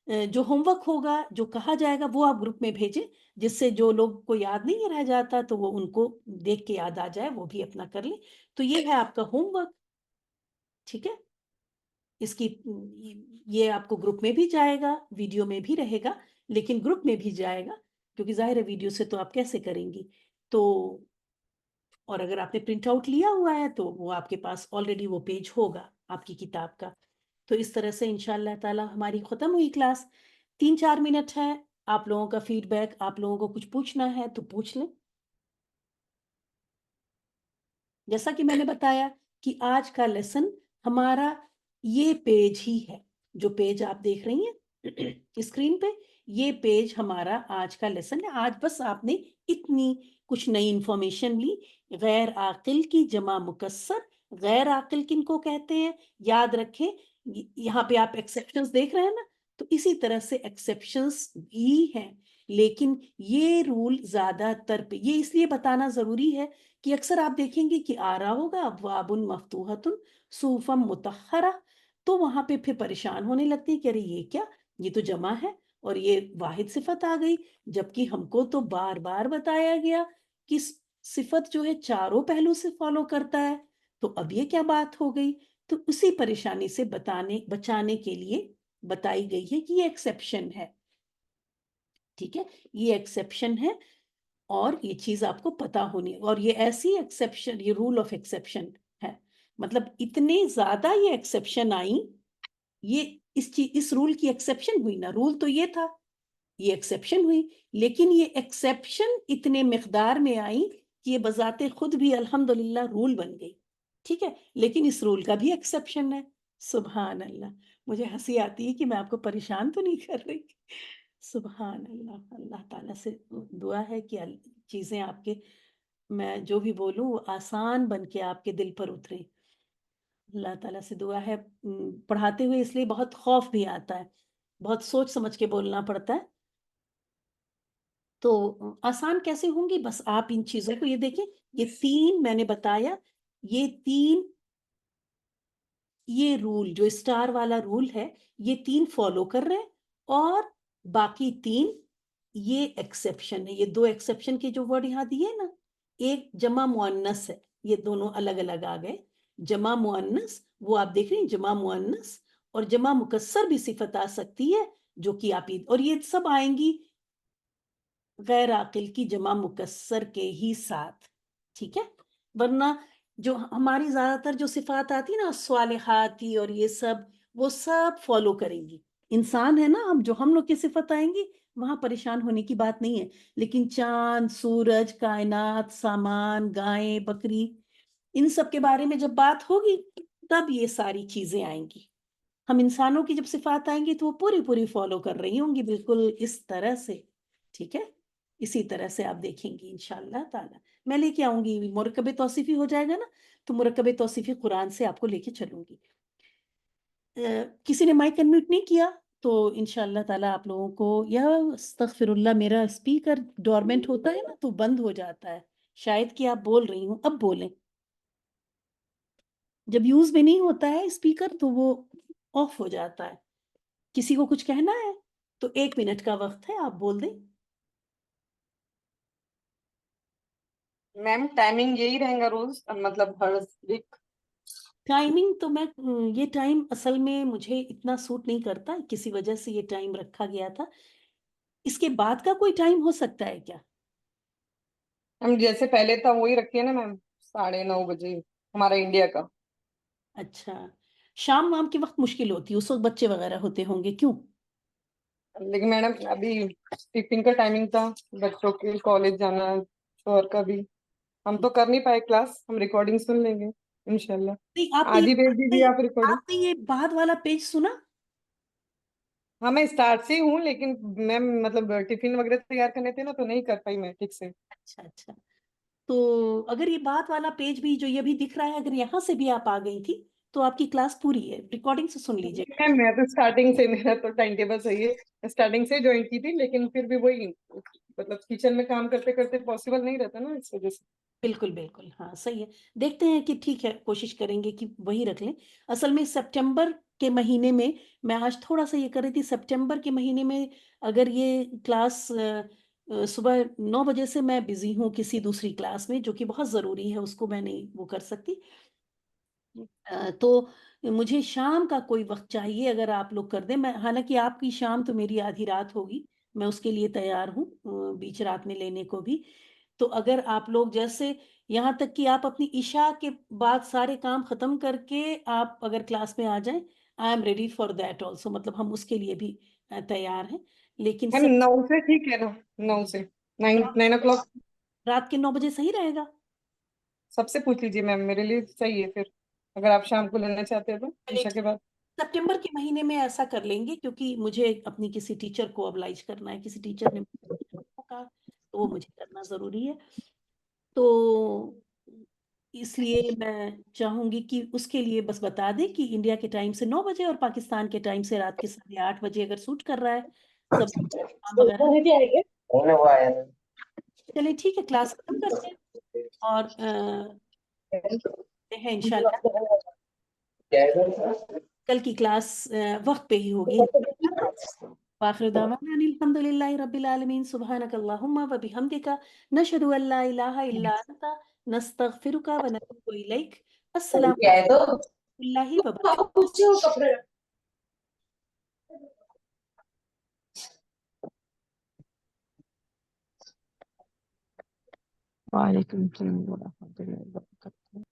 جو ہوم ورک ہوگا جو کہا جائے گا وہ آپ گروپ میں بھیجیں، جس سے جو لوگ کو یاد نہیں رہ جاتا تو وہ ان کو دیکھ کے یاد آ جائے، وہ بھی اپنا کر لیں. تو یہ ہے آپ کا ہوم ورک. ٹھیک ہے، اس کی یہ آپ کو گروپ میں بھی جائے گا، ویڈیو میں بھی رہے گا، لیکن گروپ میں بھی جائے گا کیونکہ ظاہر ہے ویڈیو سے تو آپ کیسے کریں گی. تو اور اگر آپ نے پرنٹ آؤٹ لیا ہوا ہے تو وہ آپ کے پاس آلریڈی وہ پیج ہوگا آپ کی کتاب کا. تو اس طرح سے انشاءاللہ تعالی ہماری ختم ہوئی کلاس. 3-4 منٹ ہے، آپ لوگوں کا فیڈ بیک، آپ لوگوں کو کچھ پوچھنا ہے تو پوچھ لیں. جیسا کہ میں نے بتایا کہ آج کا لیسن ہمارا یہ پیج ہی ہے، جو پیج آپ دیکھ رہی ہیں اسکرین پہ، یہ پیج ہمارا آج کا لیسن ہے. آج بس آپ نے اتنی کچھ نئی انفارمیشن لی. غیر عاقل کی جمع مکسر. غیر عاقل کن کو کہتے ہیں؟ یاد رکھیں یہاں پہ آپ ایکسیپشنز دیکھ رہے ہیں نا، تو اسی طرح سے ایکسیپشنز بھی ہیں، لیکن یہ رول زیادہ تر پہ یہ اس لیے بتانا ضروری ہے کہ اکثر آپ دیکھیں گے کہ آ رہا ہوگا ابواب مفتوحۃ صحف مطہرہ، تو وہاں پہ پھر پریشان ہونے لگتے ہیں کہ ارے یہ کیا، یہ تو جمع ہے اور یہ واحد صفت آ گئی، جبکہ ہم کو تو بار بار بتایا گیا کہ صفت جو ہے چاروں پہلو سے فالو کرتا ہے، تو اب یہ کیا بات ہو گئی؟ تو اسی پریشانی سے بچانے کے لیے بتائی گئی ہے کہ یہ ایکسیپشن ہے. ٹھیک ہے، یہ ایکسیپشن ہے اور یہ چیز آپ کو پتا ہونی، اور یہ ایسی ایکسیپشن، یہ رول آف ایکسیپشن ہے، مطلب اتنے زیادہ یہ ایکسیپشن آئی، یہ اس رول کی ایکسیپشن ہوئی نا، رول تو یہ تھا، یہ ایکسیپشن ہوئی، لیکن یہ ایکسیپشن اتنے مقدار میں آئی کہ یہ بذات خود بھی الحمدللہ رول بن گئی. ٹھیک ہے، لیکن اس رول کا بھی ایکسیپشن ہے. سبحان اللہ، مجھے ہنسی آتی ہے کہ میں آپ کو پریشان تو نہیں کر رہی. سبحان اللہ. اللہ تعالیٰ سے دعا ہے کہ چیزیں آپ کے، میں جو بھی بولوں وہ آسان بن کے آپ کے دل پر اترے. اللہ تعالیٰ سے دعا ہے. پڑھاتے ہوئے اس لیے بہت خوف بھی آتا ہے، بہت سوچ سمجھ کے بولنا پڑتا ہے. تو آسان کیسے ہوں گی؟ بس آپ ان چیزوں کو یہ دیکھیں، یہ 3 میں نے بتایا، یہ 3 یہ رول جو اسٹار والا رول ہے، یہ 3 فالو کر رہے ہیں، اور باقی 3 یہ ایکسیپشن ہے. یہ 2 ایکسیپشن کے جو ورڈ یہاں دیے نا، ایک جمع مؤنث ہے، یہ دونوں الگ الگ آ گئے. جمع مؤنث وہ آپ دیکھ رہے ہیں، جمع مؤنث اور جمع مکسر بھی صفت آ سکتی ہے جو کہ آپ، اور یہ سب آئیں گی غیر عاقل کی جمع مکسر کے ہی ساتھ. ٹھیک ہے، ورنہ جو ہماری زیادہ تر جو صفات آتی نا، صالحاتی اور یہ سب، وہ سب فالو کریں گی. انسان ہے نا، جو ہم لوگ کی صفت آئیں گی وہاں پریشان ہونے کی بات نہیں ہے، لیکن چاند، سورج، کائنات، سامان، گائیں، بکری، ان سب کے بارے میں جب بات ہوگی تب یہ ساری چیزیں آئیں گی. ہم انسانوں کی جب صفات آئیں گی تو وہ پوری فالو کر رہی ہوں گی، بالکل اس طرح سے. ٹھیک ہے، اسی طرح سے آپ دیکھیں گی انشاءاللہ تعالی. میں لے کے آؤں گی، مرکب توصیفی ہو جائے گا نا، تو مرکب توصیفی قرآن سے آپ کو لے کے چلوں گی. کسی نے مائک انمیوٹ نہیں کیا تو انشاءاللہ تعالی آپ لوگوں کو، یا استغفر اللہ، میرا اسپیکر ڈورمنٹ ہوتا ہے نا تو بند ہو جاتا ہے، شاید کہ آپ بول رہی ہوں، اب بولیں. جب یوز میں نہیں ہوتا ہے اسپیکر تو وہ آف ہو جاتا ہے. کسی کو کچھ کہنا ہے تو 1 منٹ کا وقت ہے، آپ بول دیں. میم ٹائمنگ یہی رہے گا روز، مطلب ہر ویک؟ ٹائمنگ تو میں یہ ٹائم اصل میں مجھے اتنا سوٹ نہیں کرتا، کسی وجہ سے یہ ٹائم رکھا گیا تھا. اس کے بعد کا کوئی ٹائم ہو سکتا ہے کیا؟ ہم جیسے پہلے تھا وہی رکھیے نا میم، 9:30 بجے ہمارا انڈیا کا. اچھا، شام وام کے وقت مشکل ہوتی ہے، اس وقت بچے وغیرہ ہوتے ہوں گے، کیوں؟ لیکن میڈم ابھی ٹفن کا ٹائمنگ تھا، بچوں کے کالج جانا، شوہر کا بھی، ہم تو کر نہیں پائے کلاس. ہم ریکارڈنگ سن لیں گے انشاءاللہ. نہیں، آج ہی بھیج دیجیے آپ ریکارڈنگ. آپ نے یہ بعد والا پیج سنا؟ ہاں میں اسٹارٹ سے ہی ہوں، لیکن میم مطلب ٹفن وغیرہ تیار کرنے تھے نا تو نہیں کر پائی میں ٹھیک سے. اچھا، تو اگر یہ بات والا پیج بھی جو یہ بھی دکھ رہا ہے، اگر یہاں سے بھی آپ آ گئی تھی تو آپ کی کلاس پوری ہے، ریکارڈنگ سے سن لیجیے. میم میں تو اسٹارٹنگ سے، میرا تو ٹائم ٹیبل صحیح ہے، اسٹارٹنگ سے جوائن کی تھی، لیکن پھر بھی وہی مطلب کچن میں کام کرتے کرتے پاسبل نہیں رہتا نا، اس وجہ سے. بالکل، ہاں صحیح ہے. دیکھتے ہیں کہ ٹھیک ہے، کوشش کریں گے کہ وہی رکھ لیں. اصل میں سپٹمبر کے مہینے میں آج تھوڑا سا یہ کر رہی تھی، سپٹمبر کے مہینے میں اگر یہ کلاس صبح 9 بجے سے میں بزی ہوں کسی دوسری کلاس میں جو کہ بہت ضروری ہے، اس کو میں نہیں وہ کر سکتی. تو مجھے شام کا کوئی وقت چاہیے، اگر آپ لوگ کر دیں. میں حالانکہ آپ کی شام تو میری آدھی رات ہوگی، میں اس کے لیے تیار ہوں بیچ رات میں لینے کو بھی. تو اگر آپ لوگ جیسے یہاں تک کہ آپ اپنی عشاء کے بعد سارے کام ختم کر کے آپ اگر کلاس میں آ جائیں، I am ready for that also, مطلب ہم اس کے لیے بھی تیار ہیں. لیکن میم 9 سے ٹھیک ہے نا، 9 سے 9 o'clock رات کے 9 بجے صحیح رہے گا. سب سے پوچھ لیجیے میم، میرے لیے صحیح ہے. پھر اگر آپ شام کو لینا چاہتے ہیں تو عشاء کے بعد. سپٹمبر کے مہینے میں ایسا کر لیں گے، کیونکہ مجھے اپنی کسی ٹیچر کو ابلائج کرنا ہے، کسی ٹیچر نے کہا تو وہ مجھے کرنا ضروری ہے. تو اس لیے میں چاہوں گی کہ اس کے لیے بس بتا دیں کہ انڈیا کے ٹائم سے 9 بجے اور پاکستان کے ٹائم سے رات کے 8:30 بجے اگر سوٹ کر رہا ہے سب کام وغیرہ. چلے ٹھیک ہے, کلاس ختم کرتے ہیں اور ہیں انشاءاللہ کل کی کلاس وقت پہ ہی ہوگی. وآخر دعوانا ان الحمد للہ رب العالمین. سبحانک اللہم و بحمدک نشہد ان لا الہ الا انت نستغفرک و نتوب الیک. السلام علیکم ورحمۃ اللہ وبرکاتہ. وعلیکم السلام ورحمۃ اللہ وبرکاتہ.